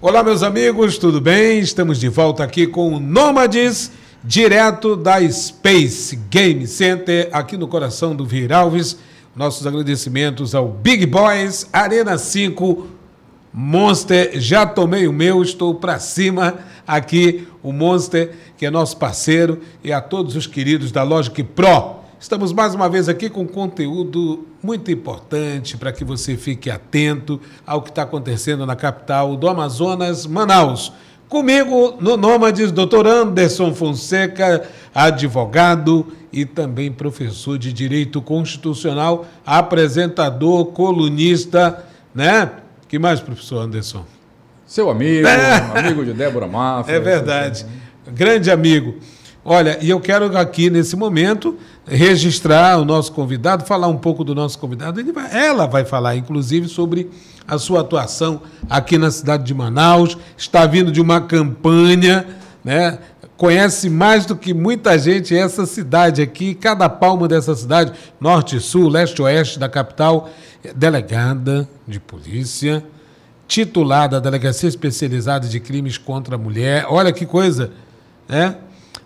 Olá, meus amigos, tudo bem? Estamos de volta aqui com o Nômades, direto da Space Game Center, aqui no coração do Vieira Alves. Nossos agradecimentos ao Big Boys, Arena 5, Monster. Já tomei o meu, estou para cima aqui, o Monster, que é nosso parceiro, e a todos os queridos da Logic Pro. Estamos mais uma vez aqui com conteúdo muito importante para que você fique atento ao que está acontecendo na capital do Amazonas, Manaus. Comigo no Nômades, Dr. Anderson Fonseca, advogado e também professor de Direito Constitucional, apresentador, colunista, né? Que mais, professor Anderson? Seu amigo, amigo de Débora Mafra. É verdade, grande amigo. Olha, e eu quero aqui, nesse momento, registrar o nosso convidado, falar um pouco do nosso convidado. Ela vai falar, inclusive, sobre a sua atuação aqui na cidade de Manaus. Está vindo de uma campanha, né? Conhece mais do que muita gente essa cidade aqui, cada palmo dessa cidade, norte, sul, leste, oeste da capital, delegada de polícia, titular da Delegacia Especializada de Crimes contra a Mulher. Olha que coisa, né?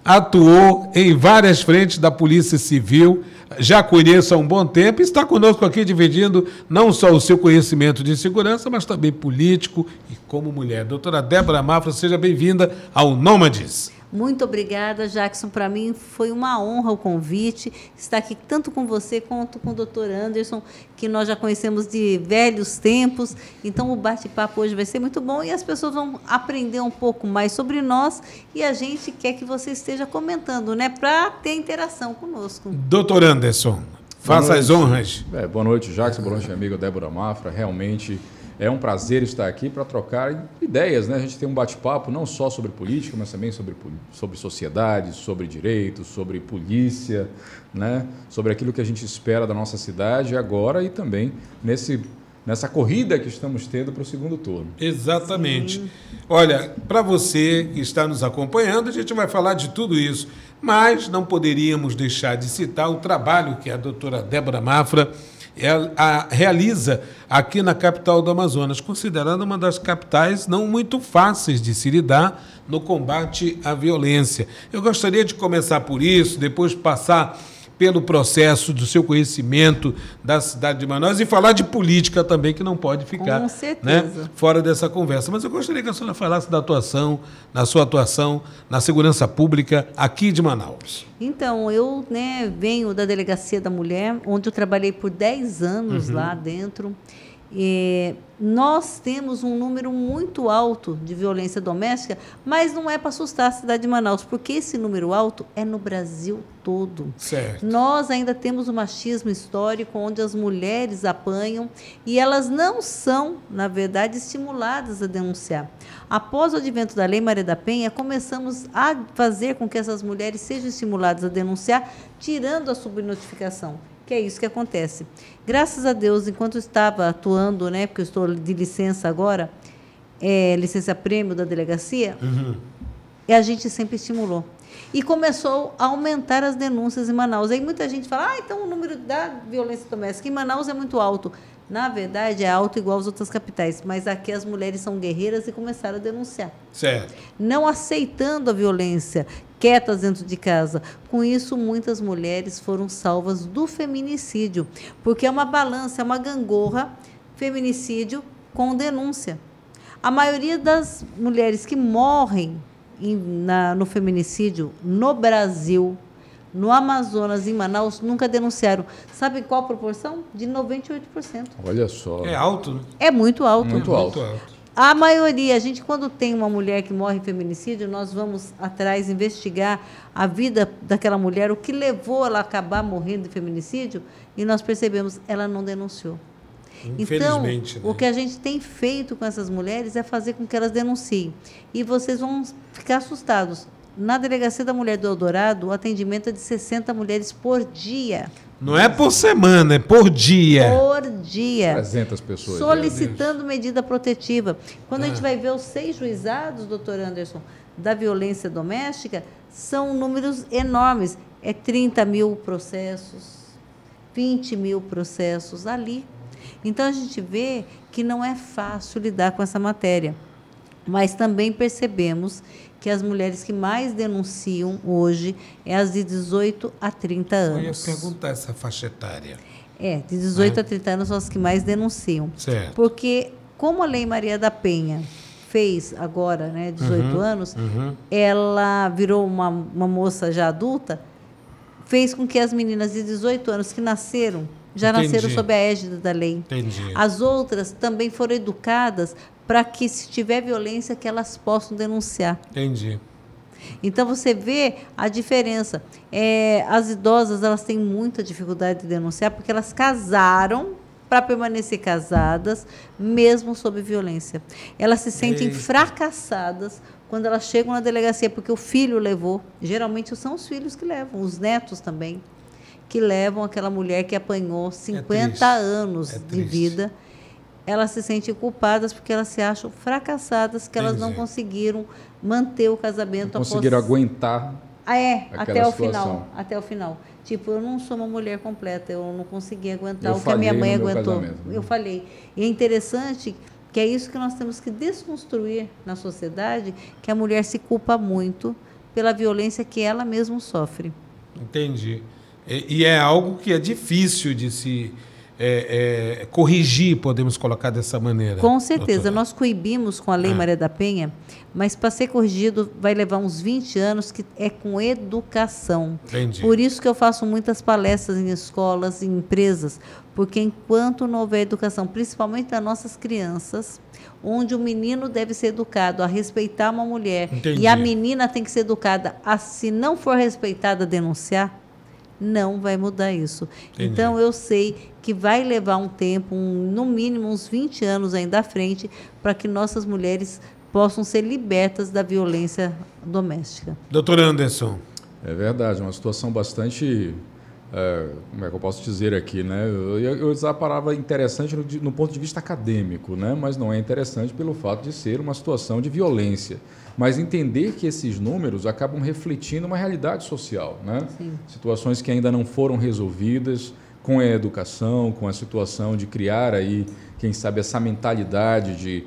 Atuou em várias frentes da Polícia Civil, já conheço há um bom tempo e está conosco aqui dividindo não só o seu conhecimento de segurança, mas também político e como mulher. Doutora Débora Mafra, seja bem-vinda ao Nômades. Muito obrigada, Jackson. Para mim foi uma honra o convite estar aqui tanto com você quanto com o Dr. Anderson, que nós já conhecemos de velhos tempos. Então, o bate-papo hoje vai ser muito bom e as pessoas vão aprender um pouco mais sobre nós e a gente quer que você esteja comentando, né, para ter interação conosco. Dr. Anderson, faça as honras. Boa noite, Jackson. Boa noite, minha amiga Débora Mafra. Realmente é um prazer estar aqui para trocar ideias, né? A gente tem um bate-papo não só sobre política, mas também sobre sociedade, sobre direito, sobre polícia, né? Sobre aquilo que a gente espera da nossa cidade agora e também nessa corrida que estamos tendo para o segundo turno. Exatamente. Sim. Olha, para você que está nos acompanhando, a gente vai falar de tudo isso, mas não poderíamos deixar de citar o trabalho que a doutora Débora Mafra realiza aqui na capital do Amazonas, considerada uma das capitais não muito fáceis de se lidar no combate à violência. Eu gostaria de começar por isso, depois passar pelo processo do seu conhecimento da cidade de Manaus e falar de política também, que não pode ficar, com certeza, né, fora dessa conversa. Mas eu gostaria que a senhora falasse na sua atuação na segurança pública aqui de Manaus. Então, eu, né, venho da Delegacia da Mulher, onde eu trabalhei por 10 anos lá dentro. E nós temos um número muito alto de violência doméstica, mas não é para assustar a cidade de Manaus, porque esse número alto é no Brasil todo. Certo. Nós ainda temos o machismo histórico, onde as mulheres apanham e elas não são, na verdade, estimuladas a denunciar. Após o advento da Lei Maria da Penha, começamos a fazer com que essas mulheres sejam estimuladas a denunciar, tirando a subnotificação. Que é isso que acontece. Graças a Deus, enquanto eu estava atuando, né, porque eu estou de licença agora, licença prêmio da delegacia, e a gente sempre estimulou. E começou a aumentar as denúncias em Manaus. Aí muita gente fala, então o número da violência doméstica em Manaus é muito alto. Na verdade, é alto igual às outras capitais, mas aqui as mulheres são guerreiras e começaram a denunciar. Certo. Não aceitando a violência, quietas dentro de casa. Com isso, muitas mulheres foram salvas do feminicídio, porque é uma balança, é uma gangorra, feminicídio com denúncia. A maioria das mulheres que morrem no feminicídio no Brasil, no Amazonas, em Manaus, nunca denunciaram. Sabe qual a proporção? De 98%. Olha só. É alto, né? É muito alto. Muito alto. A maioria, a gente, quando tem uma mulher que morre em feminicídio, nós vamos atrás investigar a vida daquela mulher, o que levou ela a acabar morrendo de feminicídio, e nós percebemos, ela não denunciou. Então, Né? o que a gente tem feito com essas mulheres é fazer com que elas denunciem. E vocês vão ficar assustados. Na Delegacia da Mulher do Eldorado, o atendimento é de 60 mulheres por dia. Não é por semana, é por dia. Por dia. 300 pessoas. Solicitando medida protetiva. Quando a gente vai ver os 6 juizados, doutor Anderson, da violência doméstica, são números enormes. É 30 mil processos, 20 mil processos ali. Então, a gente vê que não é fácil lidar com essa matéria. Mas também percebemos que as mulheres que mais denunciam hoje é as de 18 a 30 anos. Eu ia perguntar essa faixa etária. De 18 a 30 anos são as que mais denunciam. Certo. Porque, como a Lei Maria da Penha fez agora, né, 18 anos, ela virou uma moça já adulta, fez com que as meninas de 18 anos que nasceram, já nasceram sob a égide da lei. Entendi. As outras também foram educadas para que, se tiver violência, que elas possam denunciar. Entendi. Então, você vê a diferença. As idosas, elas têm muita dificuldade de denunciar porque elas casaram para permanecer casadas, mesmo sob violência. Elas se sentem fracassadas quando elas chegam na delegacia, porque o filho levou. Geralmente são os filhos que levam, os netos também, que levam aquela mulher que apanhou 50 anos de vida. Elas se sentem culpadas porque elas se acham fracassadas, que elas não conseguiram manter o casamento. Não conseguiram aguentar até o final. Tipo, eu não sou uma mulher completa, eu não consegui aguentar o que a minha mãe aguentou. Eu falhei. E é interessante que é isso que nós temos que desconstruir na sociedade, que a mulher se culpa muito pela violência que ela mesma sofre. Entendi. E é algo que é difícil de se corrigir, podemos colocar dessa maneira. Com certeza. Doutora. Nós coibimos com a Lei Maria da Penha, mas para ser corrigido vai levar uns 20 anos, que é com educação. Entendi. Por isso que eu faço muitas palestras em escolas, em empresas, porque enquanto não houver educação, principalmente das nossas crianças, onde o menino deve ser educado a respeitar uma mulher, Entendi. E a menina tem que ser educada a, se não for respeitada, denunciar, não vai mudar isso. Entendi. Então, eu sei que vai levar um tempo, no mínimo uns 20 anos ainda à frente, para que nossas mulheres possam ser libertas da violência doméstica. Doutor Anderson. É verdade, uma situação bastante, como é que eu posso dizer aqui, né? Eu usar a palavra interessante no ponto de vista acadêmico, né? Mas não é interessante pelo fato de ser uma situação de violência. Mas entender que esses números acabam refletindo uma realidade social, né? Sim. Situações que ainda não foram resolvidas com a educação, com a situação de criar aí, quem sabe, essa mentalidade de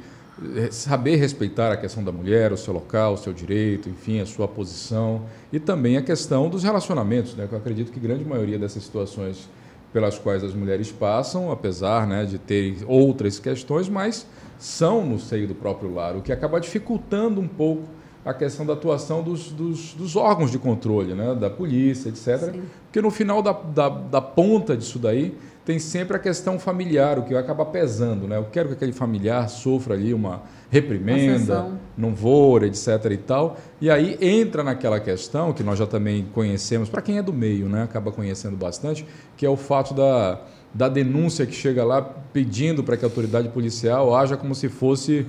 saber respeitar a questão da mulher, o seu local, o seu direito, enfim, a sua posição, e também a questão dos relacionamentos, né? Que eu acredito que a grande maioria dessas situações pelas quais as mulheres passam, apesar, né, de terem outras questões, mas são no seio do próprio lar, o que acaba dificultando um pouco a questão da atuação dos órgãos de controle, né, da polícia, etc. Sim. Porque no final da ponta disso daí tem sempre a questão familiar, o que acaba pesando, né? Eu quero que aquele familiar sofra ali uma reprimenda, não vou, etc. e tal. E aí entra naquela questão que nós já também conhecemos, para quem é do meio, né, acaba conhecendo bastante, que é o fato da denúncia que chega lá pedindo para que a autoridade policial haja como se fosse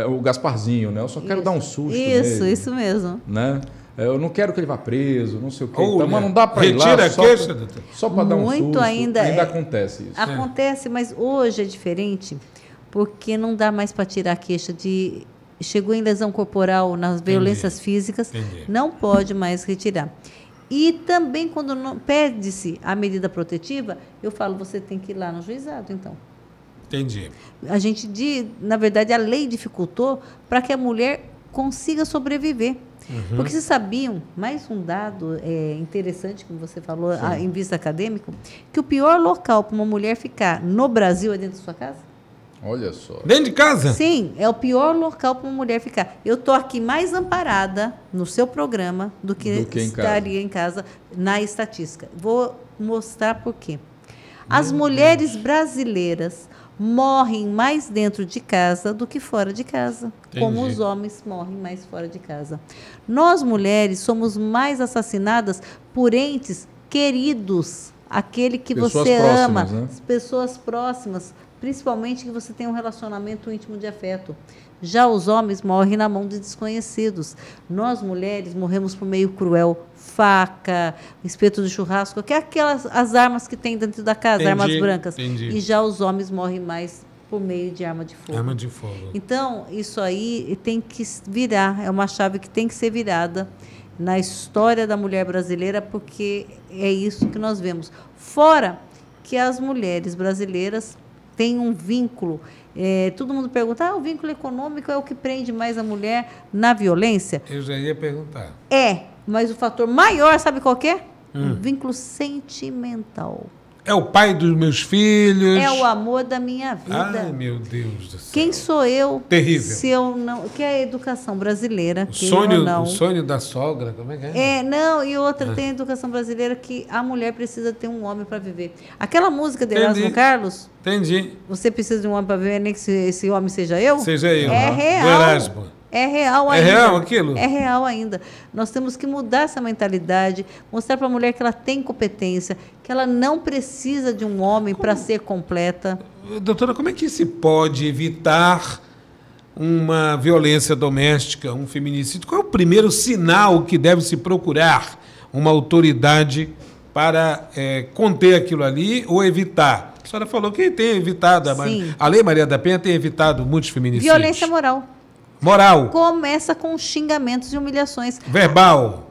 o Gasparzinho, né? Eu só quero dar um susto nele, isso mesmo. Né? Eu não quero que ele vá preso, não sei o quê. Então, mas não dá para ir lá só para dar um susto. Ainda acontece isso. Acontece, mas hoje é diferente, porque não dá mais para tirar a queixa de... Chegou em lesão corporal, nas violências físicas, não pode mais retirar. E também, quando pede-se a medida protetiva, eu falo, você tem que ir lá no juizado, então. Entendi. Na verdade, a lei dificultou para que a mulher consiga sobreviver. Porque vocês sabiam, mais um dado interessante, como você falou, em vista acadêmico, que o pior local para uma mulher ficar no Brasil é dentro da sua casa? Olha só. Dentro de casa? Sim, é o pior local para uma mulher ficar. Eu estou aqui mais amparada no seu programa do que estaria em casa, na estatística. Vou mostrar por quê. As mulheres brasileiras morrem mais dentro de casa do que fora de casa, como os homens morrem mais fora de casa. Nós, mulheres, somos mais assassinadas por entes queridos, aquele que você ama, né? Pessoas próximas, principalmente que você tem um relacionamento íntimo de afeto. Já os homens morrem na mão de desconhecidos. Nós, mulheres, morremos por meio cruel. Faca, espeto de churrasco, que é as armas que tem dentro da casa, armas brancas. E já os homens morrem mais por meio de arma de fogo. Arma de fogo. Então, isso aí tem que virar, é uma chave que tem que ser virada na história da mulher brasileira, porque é isso que nós vemos. Fora que as mulheres brasileiras tem um vínculo. Todo mundo pergunta, o vínculo econômico é o que prende mais a mulher na violência? Eu já ia perguntar. Mas o fator maior, sabe qual que é? Um vínculo sentimental. É o pai dos meus filhos. É o amor da minha vida. Ai, meu Deus do céu. Quem sou eu? Terrível. Se eu não... Que é a educação brasileira. O sonho da sogra, como é que é? E outra, tem a educação brasileira que a mulher precisa ter um homem para viver. Aquela música de Erasmo Carlos... Entendi. Você precisa de um homem para viver, nem que esse homem seja eu? Seja eu. É real. Do Erasmo. É real ainda. É real aquilo? É real ainda. Nós temos que mudar essa mentalidade, mostrar para a mulher que ela tem competência, que ela não precisa de um homem para ser completa. Doutora, como é que se pode evitar uma violência doméstica, um feminicídio? Qual é o primeiro sinal que deve se procurar uma autoridade para conter aquilo ali ou evitar? A senhora falou que tem evitado, a Lei Maria da Penha tem evitado muitos feminicídios. Violência moral. Moral. Começa com xingamentos e humilhações. Verbal,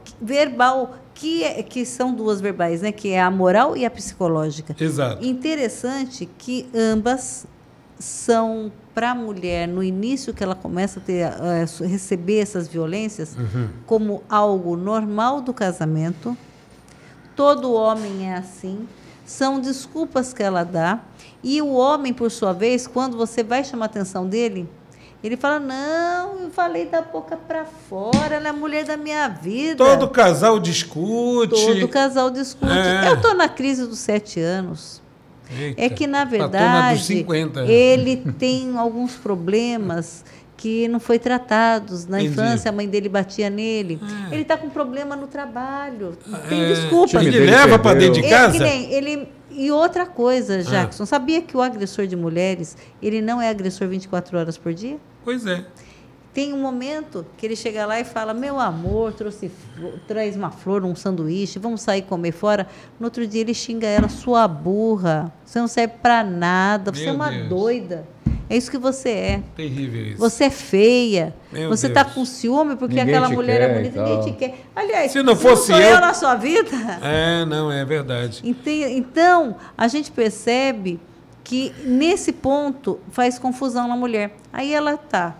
que são duas verbais, né? Que é a moral e a psicológica. Exato. Interessante que ambas são para a mulher, no início que ela começa a receber essas violências, como algo normal do casamento. Todo homem é assim. São desculpas que ela dá. E o homem, por sua vez, quando você vai chamar a atenção dele... Ele fala, não, eu falei da boca para fora, ela é a mulher da minha vida. Todo casal discute. Eu estou na crise dos 7 anos. Eita, é que, na dos verdade, 50. Ele tem alguns problemas que não foi tratados. Na infância, a mãe dele batia nele. Ele está com problema no trabalho. Tem desculpa. Ele leva para dentro de casa? E outra coisa, Jackson, sabia que o agressor de mulheres, ele não é agressor 24 horas por dia? Pois é. Tem um momento que ele chega lá e fala, meu amor, traz uma flor, um sanduíche, vamos sair comer fora. No outro dia ele xinga ela, sua burra, você não serve para nada, você é uma doida. É isso que você é. Terrível isso. Você é feia. Você está com ciúme porque ninguém aquela mulher é bonita, ninguém te quer. Aliás, se não fosse eu na sua vida... não, é verdade. Então, a gente percebe que, nesse ponto, faz confusão na mulher. Aí ela está,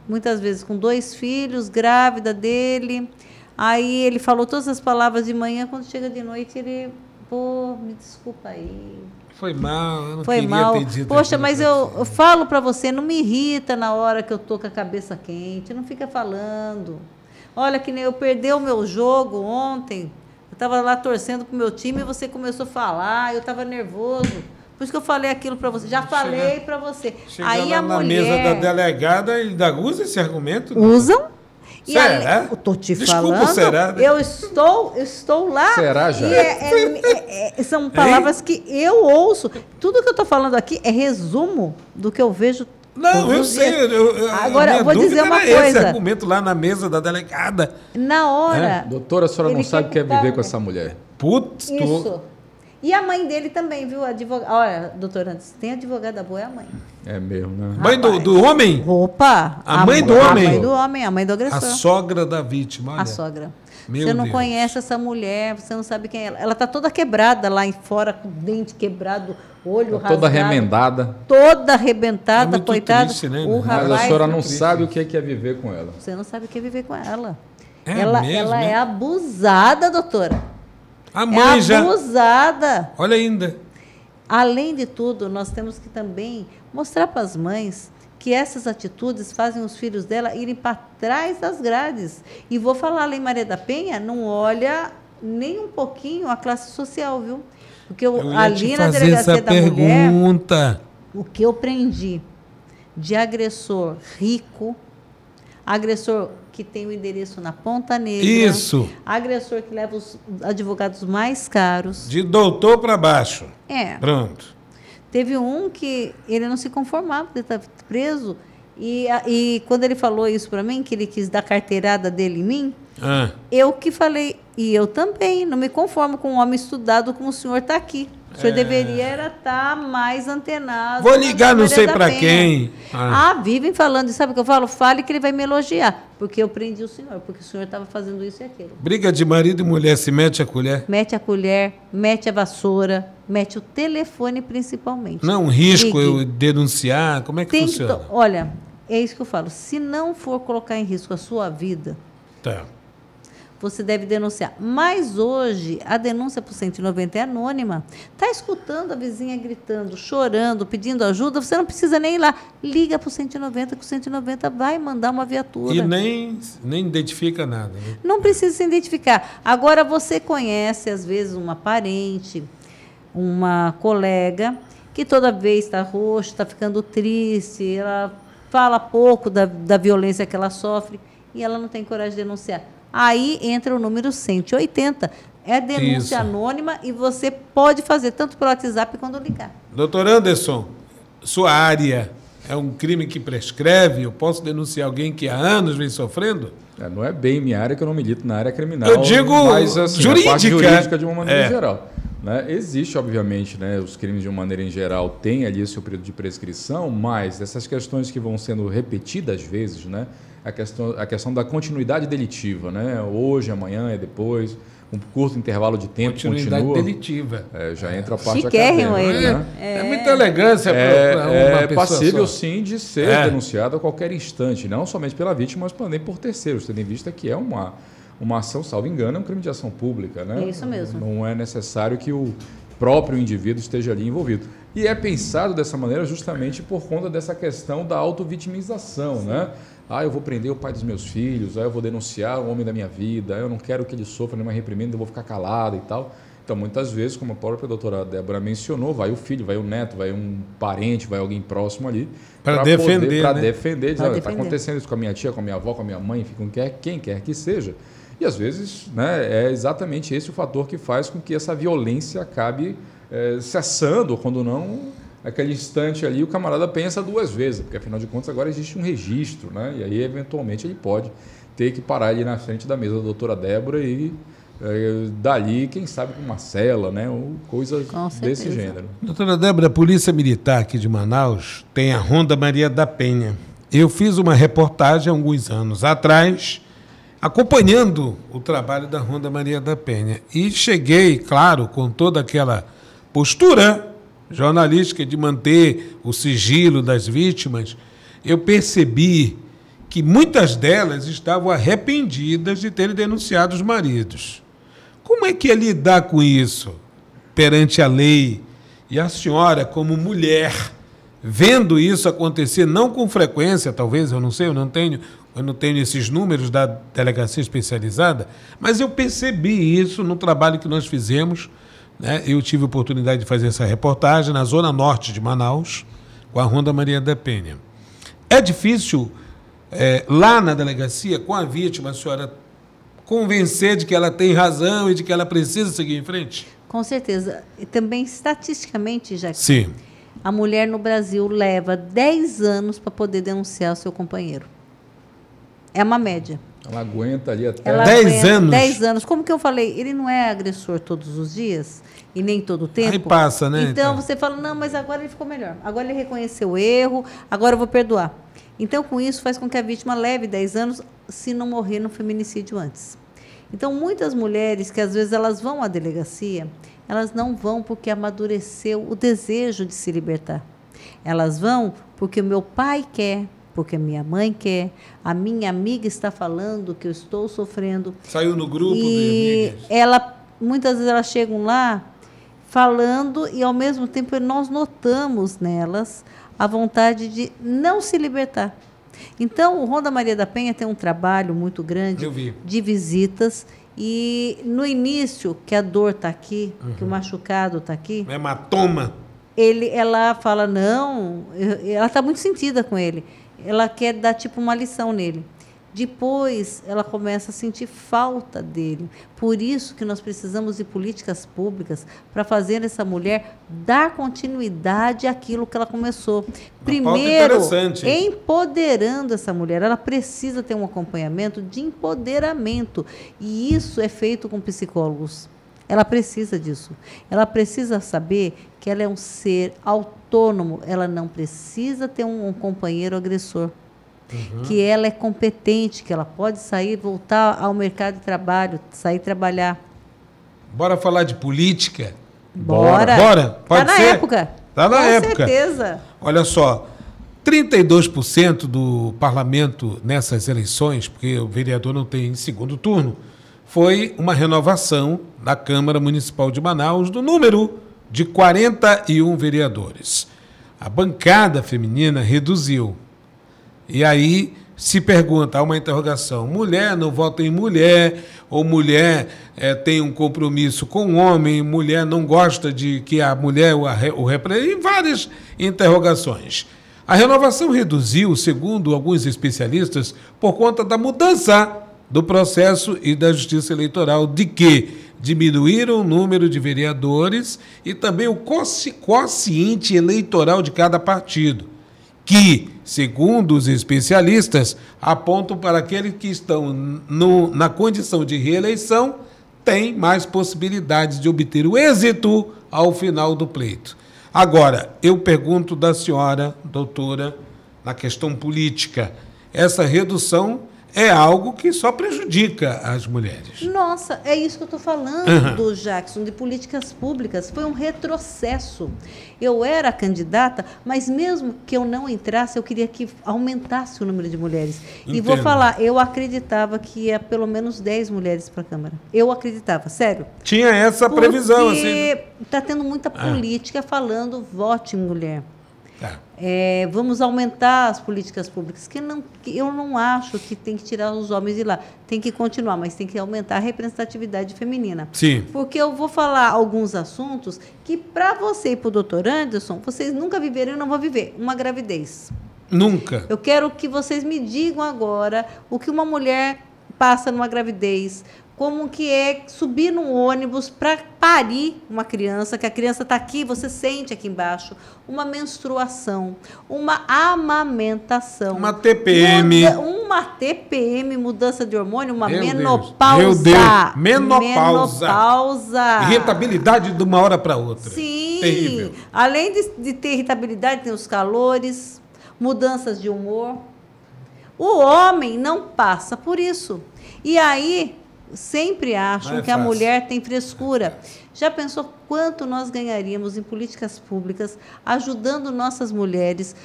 muitas vezes, com 2 filhos, grávida dele. Aí ele falou todas as palavras de manhã, quando chega de noite, ele... Pô, me desculpa aí... Foi mal, eu não queria ter dito. Poxa, mas eu falo para você, não me irrita na hora que eu tô com a cabeça quente, não fica falando. Olha, que nem eu perdi o meu jogo ontem, eu estava lá torcendo pro meu time e você começou a falar, eu estava nervoso. Por isso que eu falei aquilo para você. Já falei para você. Aí lá a na mulher... mesa da delegada, ele usa esse argumento? Usam. Será? Eu estou te Desculpa, falando, será? eu estou lá. Será, já? São palavras que eu ouço. Tudo que eu estou falando aqui é resumo do que eu vejo. Não, eu sei. Agora, eu vou dizer uma coisa. Esse argumento lá na mesa da delegada. Na hora... Doutora, a senhora não sabe o que é viver com essa mulher. Putz, isso. E a mãe dele também, viu? Olha, doutora, se tem advogada boa, é a mãe. É mesmo, né? Mãe do homem? Opa! A mãe do homem? A mãe do homem, a mãe do agressor. A sogra da vítima, olha. A sogra. Meu você não Deus. conhece essa mulher, você não sabe quem é ela. Ela está toda quebrada lá em fora, com o dente quebrado, olho rasgado. Toda remendada. Toda arrebentada, muito coitada. triste, né? Mas a senhora não sabe o que é viver com ela. Você não sabe o que é viver com ela. Ela é abusada, doutora. A mãe já... abusada. Olha ainda. Além de tudo, nós temos que também mostrar para as mães que essas atitudes fazem os filhos dela irem para trás das grades. E vou falar, a Lei Maria da Penha não olha nem um pouquinho a classe social, viu? Porque ali na delegacia da mulher, o que eu prendi de agressor rico, agressor que tem o endereço na Ponta Negra. Isso. Agressor que leva os advogados mais caros. De doutor para baixo. Pronto. Teve um que ele não se conformava de estar preso. E quando ele falou isso para mim, que ele quis dar carteirada dele em mim, eu que falei, e eu também, não me conformo com um homem estudado como o senhor está aqui. O senhor deveria estar mais antenado. Vou ligar não sei para quem. Vivem falando. E sabe o que eu falo? Fale que ele vai me elogiar. Porque eu prendi o senhor, porque o senhor estava fazendo isso e aquilo. Briga de marido e mulher, se mete a colher? Mete a colher, mete a vassoura, mete o telefone principalmente. Não, risco eu denunciar? Como é que funciona? Olha, é isso que eu falo. Se não for colocar em risco a sua vida, tá, você deve denunciar. Mas hoje, a denúncia por 190 é anônima. Está escutando a vizinha gritando, chorando, pedindo ajuda, você não precisa nem ir lá. Liga para o 190, que o 190 vai mandar uma viatura. E nem identifica nada. Né? Não precisa se identificar. Agora, você conhece, às vezes, uma parente, uma colega, que toda vez está roxa, está ficando triste, ela fala pouco da violência que ela sofre e ela não tem coragem de denunciar. Aí entra o número 180. É denúncia anônima e você pode fazer tanto pelo WhatsApp quando ligar. Doutor Anderson, sua área é um crime que prescreve? Eu posso denunciar alguém que há anos vem sofrendo? Não é bem minha área, que eu não milito na área criminal. Eu digo mas, assim, jurídica. A parte jurídica de uma maneira geral. Né? Existe, obviamente, né, os crimes de uma maneira em geral têm ali seu período de prescrição, mas essas questões que vão sendo repetidas às vezes, né, a questão da continuidade delitiva, né, hoje, amanhã e depois, um curto intervalo de tempo continuidade continua. Delitiva. Já entra a parte chiquérrimo acadêmica. ele. Né? É muita elegância para uma pessoa passível, só. sim, de ser denunciado a qualquer instante, não somente pela vítima, mas também por terceiros, tendo em vista que é uma ação, salvo engano, é um crime de ação pública. Né? É isso mesmo. Não é necessário que o próprio indivíduo esteja ali envolvido. E é pensado dessa maneira justamente por conta dessa questão da autovitimização. Né? Eu vou prender o pai dos meus filhos, eu vou denunciar o homem da minha vida, eu não quero que ele sofra nenhuma reprimenda, eu vou ficar calado e tal. Então, muitas vezes, como a própria doutora Débora mencionou, vai o filho, vai o neto, vai um parente, vai alguém próximo ali. Para defender, para né? defender, dizer, está acontecendo isso com a minha tia, com a minha avó, com a minha mãe, enfim, com quem quer que seja. E, às vezes, né, é exatamente esse o fator que faz com que essa violência acabe cessando, ou quando não, naquele instante ali, o camarada pensa duas vezes, porque, afinal de contas, agora existe um registro, né? E aí, eventualmente, ele pode ter que parar ali na frente da mesa da doutora Débora e dali, quem sabe, com uma cela, né? Ou coisas desse gênero. Doutora Débora, a Polícia Militar aqui de Manaus tem a Ronda Maria da Penha. Eu fiz uma reportagem há alguns anos atrás, acompanhando o trabalho da Ronda Maria da Penha. E cheguei, claro, com toda aquela postura jornalística de manter o sigilo das vítimas, eu percebi que muitas delas estavam arrependidas de terem denunciado os maridos. Como é que é lidar com isso perante a lei? E a senhora, como mulher, vendo isso acontecer, não com frequência, talvez, eu não sei, eu não tenho esses números da delegacia especializada, mas eu percebi isso no trabalho que nós fizemos, né? Eu tive a oportunidade de fazer essa reportagem na zona norte de Manaus, com a Ronda Maria da Penha. É difícil, lá na delegacia, com a vítima, a senhora convencer de que ela tem razão e de que ela precisa seguir em frente? Com certeza. E também, estatisticamente, já Sim. A mulher no Brasil leva 10 anos para poder denunciar o seu companheiro. É uma média. Ela aguenta ali até... 10 anos? 10 anos. Como que eu falei? Ele não é agressor todos os dias e nem todo o tempo. Aí passa, né? Então, você fala, não, mas agora ele ficou melhor. Agora ele reconheceu o erro, agora eu vou perdoar. Então, com isso, faz com que a vítima leve 10 anos se não morrer no feminicídio antes. Então, muitas mulheres que às vezes elas vão à delegacia, elas não vão porque amadureceu o desejo de se libertar. Elas vão porque o meu pai quer, porque a minha mãe quer, a minha amiga está falando que eu estou sofrendo. Saiu no grupo e de amigas. Muitas vezes elas chegam lá falando e, ao mesmo tempo, nós notamos nelas a vontade de não se libertar. Então, o Ronda Maria da Penha tem um trabalho muito grande de visitas e, no início, que a dor está aqui, que o machucado está aqui... Hematoma. Ela fala, não, ela está muito sentida com ele. Ela quer dar tipo uma lição nele. Depois, ela começa a sentir falta dele. Por isso que nós precisamos de políticas públicas para fazer essa mulher dar continuidade àquilo que ela começou. Primeiro, empoderando essa mulher. Ela precisa ter um acompanhamento de empoderamento. E isso é feito com psicólogos. Ela precisa disso. Ela precisa saber que ela é um ser autônomo. Ela não precisa ter um companheiro agressor. Que ela é competente, que ela pode sair, voltar ao mercado de trabalho, sair trabalhar. Bora falar de política? Bora. Bora? Pode Tá ser? na época. Tá na época. Com certeza. Olha só, 32% do parlamento nessas eleições, porque o vereador não tem segundo turno, foi uma renovação da Câmara Municipal de Manaus do número de 41 vereadores. A bancada feminina reduziu. E aí se pergunta, há uma interrogação, mulher não vota em mulher, ou mulher tem um compromisso com o homem, mulher não gosta de que a mulher o represente, e várias interrogações. A renovação reduziu, segundo alguns especialistas, por conta da mudança do processo e da justiça eleitoral, de que diminuíram o número de vereadores e também o quociente eleitoral de cada partido, que, segundo os especialistas, apontam para aqueles que estão na condição de reeleição, têm mais possibilidades de obter o êxito ao final do pleito. Agora, eu pergunto da senhora, doutora, na questão política, essa redução é algo que só prejudica as mulheres. Nossa, é isso que eu estou falando, Jackson, de políticas públicas. Foi um retrocesso. Eu era candidata, mas mesmo que eu não entrasse, eu queria que aumentasse o número de mulheres. Entendo. E vou falar, eu acreditava que ia pelo menos 10 mulheres para a Câmara. Eu acreditava, sério. Tinha essa previsão, assim. Porque está tendo muita política falando vote em mulher. Tá. Vamos aumentar as políticas públicas, que eu não acho que tem que tirar os homens de lá, tem que continuar, mas tem que aumentar a representatividade feminina. Sim. Porque eu vou falar alguns assuntos que, para você e para o doutor Anderson, vocês nunca viveram e não vão viver. Uma gravidez. Nunca. Eu quero que vocês me digam agora o que uma mulher passa numa gravidez, como que é subir num ônibus para parir uma criança, que a criança está aqui, você sente aqui embaixo, uma menstruação, uma amamentação. Uma TPM. Uma TPM, mudança de hormônio, uma Meu menopausa. Deus. Meu Deus. Menopausa. Menopausa. Irritabilidade de uma hora para outra. Sim. Terrível. Além de ter irritabilidade, tem os calores, mudanças de humor. O homem não passa por isso. E aí sempre acham que a mulher tem frescura. Já pensou quanto nós ganharíamos em políticas públicas ajudando nossas mulheres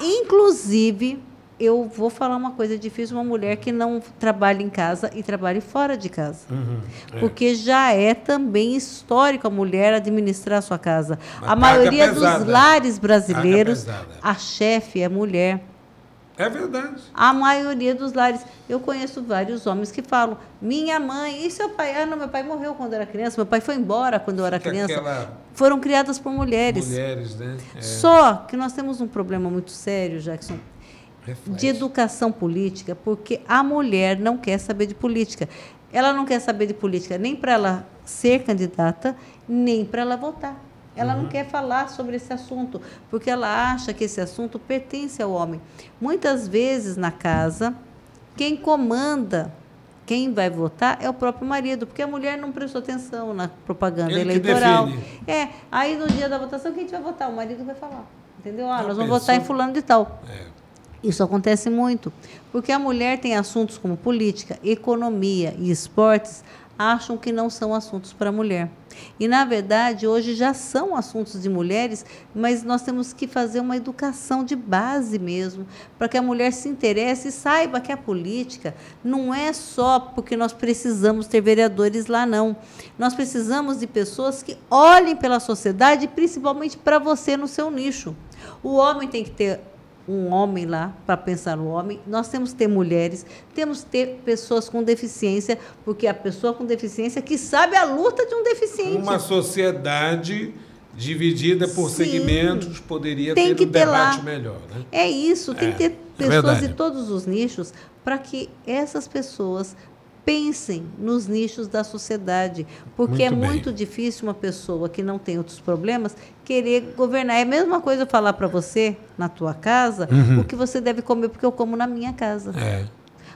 inclusive, eu vou falar uma coisa difícil, uma mulher que não trabalha em casa e trabalhe fora de casa. Porque já é também histórico a mulher administrar a sua casa. A maioria dos lares brasileiros, a chefe é mulher. É verdade. A maioria dos lares. Eu conheço vários homens que falam, minha mãe e seu pai. Ah, não, meu pai morreu quando eu era criança, meu pai foi embora quando eu era criança. Foram criadas por mulheres. Mulheres, né? Só que nós temos um problema muito sério, Jackson, de educação política, porque a mulher não quer saber de política. Ela não quer saber de política nem para ela ser candidata, nem para ela votar. Ela não quer falar sobre esse assunto, porque ela acha que esse assunto pertence ao homem. Muitas vezes, na casa, quem comanda, quem vai votar, é o próprio marido, porque a mulher não prestou atenção na propaganda eleitoral. Aí no dia da votação, quem vai votar? O marido vai falar. Entendeu? Nós vamos votar em fulano de tal. Isso acontece muito, porque a mulher tem assuntos como política, economia e esportes, acham que não são assuntos para a mulher. E, na verdade, hoje já são assuntos de mulheres, mas nós temos que fazer uma educação de base mesmo, para que a mulher se interesse e saiba que a política não é só porque nós precisamos ter vereadores lá, não. Nós precisamos de pessoas que olhem pela sociedade, principalmente para você no seu nicho. O homem tem que ter um homem lá para pensar no homem, nós temos que ter mulheres, temos que ter pessoas com deficiência, porque a pessoa com deficiência que sabe a luta de um deficiente. Uma sociedade dividida por segmentos poderia ter um debate melhor. Né? É isso, tem que ter pessoas de todos os nichos para que essas pessoas pensem nos nichos da sociedade, porque é muito difícil uma pessoa que não tem outros problemas querer governar. É a mesma coisa eu falar para você, na tua casa, o que você deve comer, porque eu como na minha casa.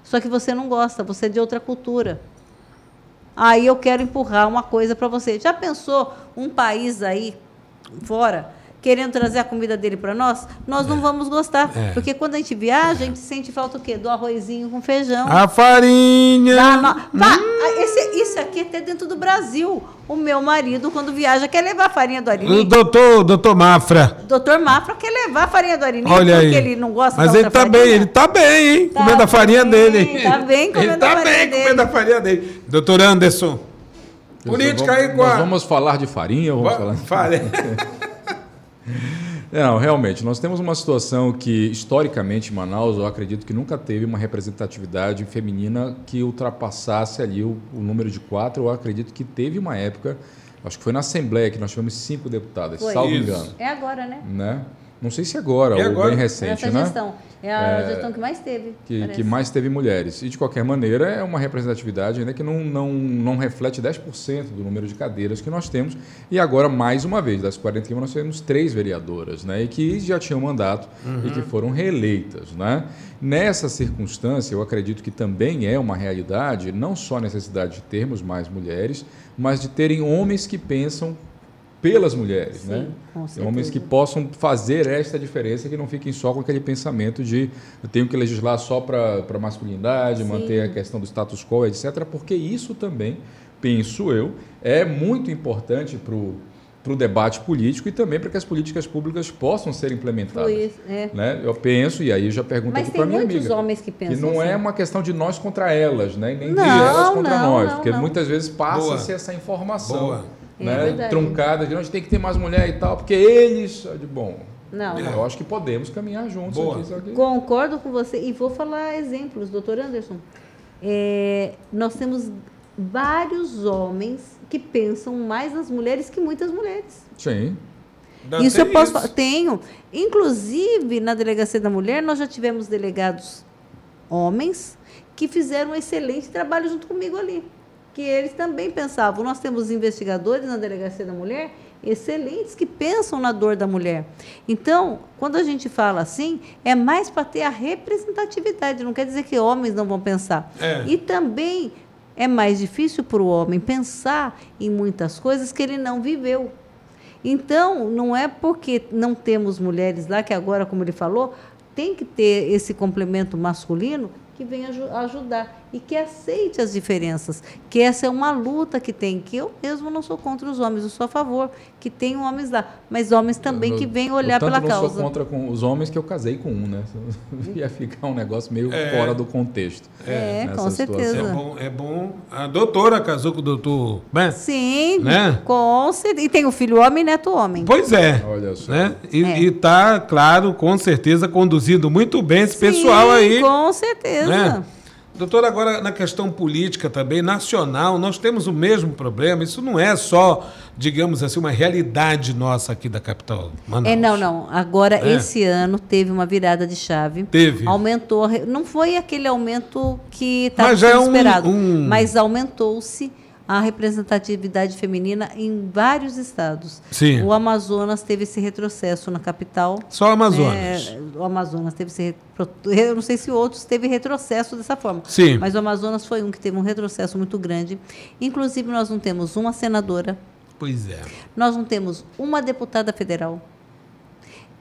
Só que você não gosta, você é de outra cultura. aí eu quero empurrar uma coisa para você. Já pensou um país aí fora querendo trazer a comida dele para nós? Nós não vamos gostar, porque quando a gente viaja, a gente sente falta o quê? Do arrozinho com feijão. A farinha. Isso aqui é até dentro do Brasil. O meu marido, quando viaja, quer levar a farinha do Arini. O doutor Mafra. Doutor Mafra quer levar a farinha do Arini, Olha porque aí. ele não gosta Mas da ele outra tá farinha. bem, ele tá bem, hein? Tá comendo a farinha bem, dele. tá bem comendo ele tá a farinha bem dele. comendo a farinha dele. Doutor Anderson. Política aí com Nós vamos falar de farinha ou vamos falar... Fale. Não, realmente, nós temos uma situação que, historicamente, em Manaus, eu acredito que nunca teve uma representatividade feminina que ultrapassasse ali o número de 4. Eu acredito que teve uma época, acho que foi na Assembleia, que nós tivemos 5 deputadas, salvo engano. É agora, né? Não sei se agora, ou bem recente, Essa né? gestão. É a gestão que mais teve. Que mais teve mulheres. E, de qualquer maneira, é uma representatividade ainda que não reflete 10% do número de cadeiras que nós temos. E agora, mais uma vez, das 41, nós temos 3 vereadoras, né? E que já tinham mandato e que foram reeleitas, né? Nessa circunstância, eu acredito que também é uma realidade, não só a necessidade de termos mais mulheres, mas de terem homens que pensam pelas mulheres, Sim, né? com certeza. Homens que possam fazer esta diferença, que não fiquem só com aquele pensamento de eu tenho que legislar só para masculinidade, manter a questão do status quo, etc., porque isso também, penso eu, é muito importante para o debate político e também para que as políticas públicas possam ser implementadas. Né? Eu penso, e aí eu já pergunto aqui para minha amiga. Mas tem muitos homens que pensam que não assim. é uma questão de nós contra elas, né? Nem de Não, elas contra nós, não, porque não. muitas vezes passa-se essa informação. Boa. Né, verdade. truncada, de nós tem que ter mais mulher e tal, porque eles... Bom, Não. eu acho que podemos caminhar juntos. Aqui. Concordo com você. E vou falar exemplos, doutor Anderson. Nós temos vários homens que pensam mais nas mulheres que muitas mulheres. Sim. Isso eu posso falar. Tenho. Inclusive, na Delegacia da Mulher, nós já tivemos delegados homens que fizeram um excelente trabalho junto comigo ali. Que eles também pensavam. Nós temos investigadores na Delegacia da Mulher excelentes que pensam na dor da mulher. Então, quando a gente fala assim, é mais para ter a representatividade, não quer dizer que homens não vão pensar. E também é mais difícil para o homem pensar em muitas coisas que ele não viveu. Então, não é porque não temos mulheres lá, que agora, como ele falou, tem que ter esse complemento masculino que venha ajudar e que aceite as diferenças, que essa é uma luta que tem, que eu mesmo não sou contra os homens, eu sou a favor que tenham homens lá, mas homens também que venham olhar pela causa. Eu sou contra com os homens que eu casei com um, né? Ia ficar um negócio meio fora do contexto. Com certeza. É bom. A doutora casou com o doutor, né? Sim, né? Com certeza. E tem o filho homem e neto homem. Pois é. Olha só. Né? E está, claro, com certeza, conduzindo muito bem esse pessoal aí. Com certeza. Né? Doutor, agora na questão política também, nacional, nós temos o mesmo problema. Isso não é só, digamos assim, uma realidade nossa aqui da capital, Manaus. Não. Agora, esse ano, teve uma virada de chave. Teve. Aumentou, não foi aquele aumento que estava sendo esperado, mas aumentou-se a representatividade feminina em vários estados. Sim. O Amazonas teve esse retrocesso na capital. Só o Amazonas. O Amazonas teve esse eu não sei se outros teve retrocesso dessa forma. Sim. Mas o Amazonas foi um que teve um retrocesso muito grande. Inclusive, nós não temos uma senadora. Pois é. Nós não temos uma deputada federal.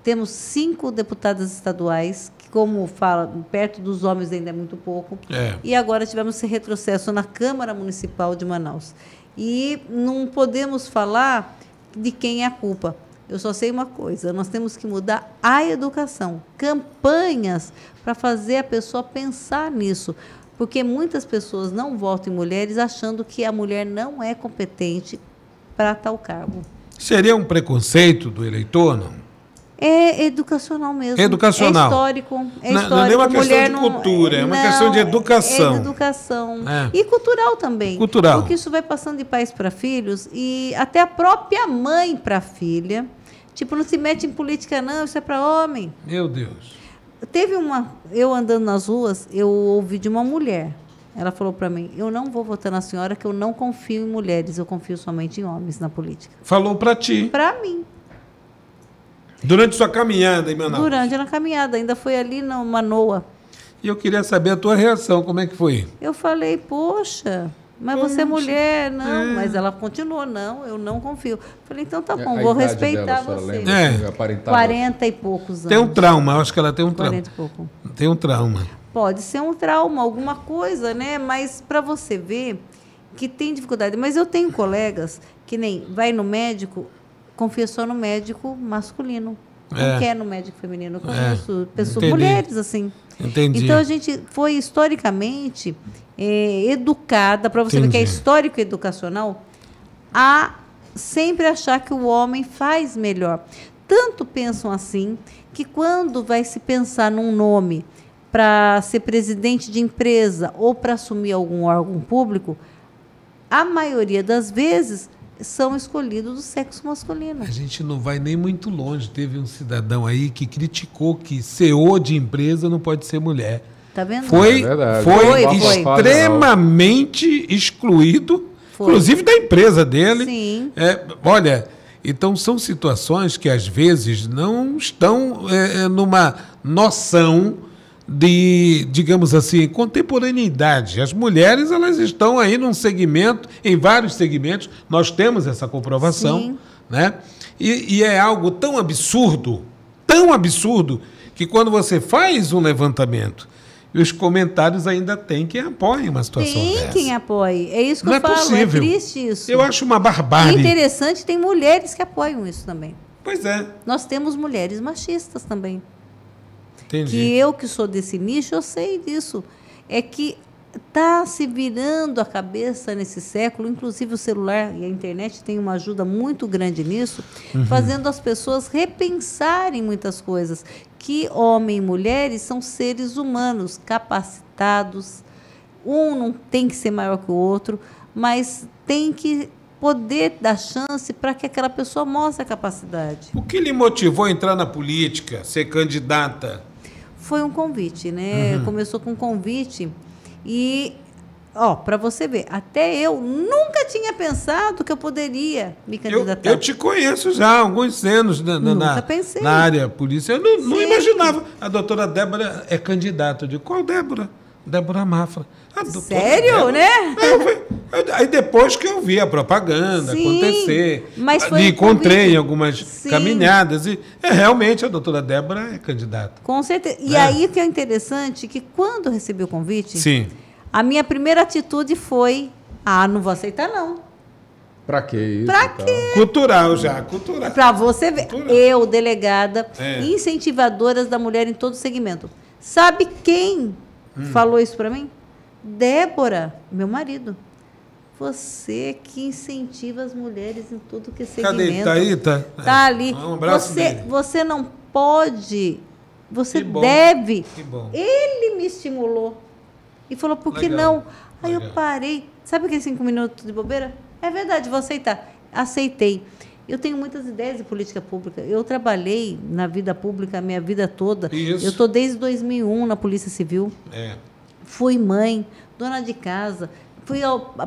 Temos 5 deputadas estaduais, que, como fala, perto dos homens ainda é muito pouco. E agora tivemos esse retrocesso na Câmara Municipal de Manaus. E não podemos falar de quem é a culpa. Eu só sei uma coisa, nós temos que mudar a educação, campanhas para fazer a pessoa pensar nisso. Porque muitas pessoas não votam em mulheres achando que a mulher não é competente para tal cargo. Seria um preconceito do eleitor, não? É educacional mesmo. Educacional. É histórico. Não é uma questão de cultura, é uma questão de educação. É de educação. E cultural também. Cultural. Porque isso vai passando de pais para filhos e até a própria mãe para a filha. Tipo, não se mete em política, não, isso é para homem. Meu Deus. Eu andando nas ruas, eu ouvi de uma mulher. Ela falou para mim, eu não vou votar na senhora, que eu não confio em mulheres, eu confio somente em homens na política. Falou para ti. Para mim. Durante sua caminhada em Manaus? Durante a caminhada, ainda foi ali numa Manoa. E eu queria saber a tua reação, como é que foi? Eu falei, poxa, Mas você é mulher, não. Mas ela continuou, não, eu não confio. Falei, então tá bom, A vou idade respeitar dela, a senhora você. lembra? Aparentava? 40 e poucos anos. Tem um trauma, eu acho que ela tem um trauma. 40 e pouco. Tem um trauma. Pode ser um trauma, alguma coisa, né? Mas para você ver que tem dificuldade. Mas eu tenho colegas que nem vai no médico, confia só no médico masculino. Não quer no médico feminino. Eu conheço pessoas, mulheres assim. Entendi. Então a gente foi historicamente educada, para você ver que é histórico e educacional, a sempre achar que o homem faz melhor. Tanto pensam assim que quando vai se pensar num nome para ser presidente de empresa ou para assumir algum órgão público, a maioria das vezes são escolhidos do sexo masculino. A gente não vai nem muito longe. Teve um cidadão aí que criticou que CEO de empresa não pode ser mulher. Tá vendo? Foi Foi. extremamente excluído, inclusive da empresa dele. Sim. Olha, então são situações que às vezes não estão numa noção de, digamos assim, contemporaneidade. As mulheres, elas estão aí num segmento, em vários segmentos, nós temos essa comprovação, né? E é algo tão absurdo, que quando você faz um levantamento, os comentários ainda tem quem apoie uma situação dessa. Tem quem apoie. É isso que Não eu falo, possível. É triste isso. Eu acho uma barbárie. É interessante, tem mulheres que apoiam isso também. Pois é. Nós temos mulheres machistas também. Entendi. Que eu que sou desse nicho, eu sei disso. É que está se virando a cabeça nesse século, inclusive o celular e a internet tem uma ajuda muito grande nisso, fazendo as pessoas repensarem muitas coisas. Que homem e mulheres são seres humanos, capacitados. Um não tem que ser maior que o outro, mas tem que poder dar chance para que aquela pessoa mostre a capacidade. O que lhe motivou a entrar na política, ser candidata? Foi um convite, né? Começou com um convite e, para você ver, até eu nunca tinha pensado que eu poderia me candidatar. Eu te conheço já há alguns anos na área polícia. Eu não imaginava. A doutora Débora é candidata. Eu digo, qual Débora? Débora Mafra. Sério, Débora, né? Aí depois que eu vi a propaganda acontecer, mas foi me encontrei convite. em algumas caminhadas e realmente a doutora Débora é candidata. Com certeza. E aí o que é interessante, que quando eu recebi o convite, a minha primeira atitude foi, não vou aceitar não. Pra que isso? Pra quê? Cultural. Pra você ver. Eu, delegada, incentivadoras da mulher em todo segmento. Sabe quem falou isso pra mim? Débora, meu marido. Você que incentiva as mulheres em tudo que é segmento. Cadê? Tá ali. Um abraço dele. Você não pode, você Que bom. deve. Que bom. Ele me estimulou. E falou, por que não? Aí eu parei. Sabe aqueles 5 minutos de bobeira? É verdade, vou aceitar. Aceitei. Eu tenho muitas ideias de política pública. Eu trabalhei na vida pública a minha vida toda. Isso. Eu estou desde 2001 na Polícia Civil. Fui mãe, dona de casa. Fui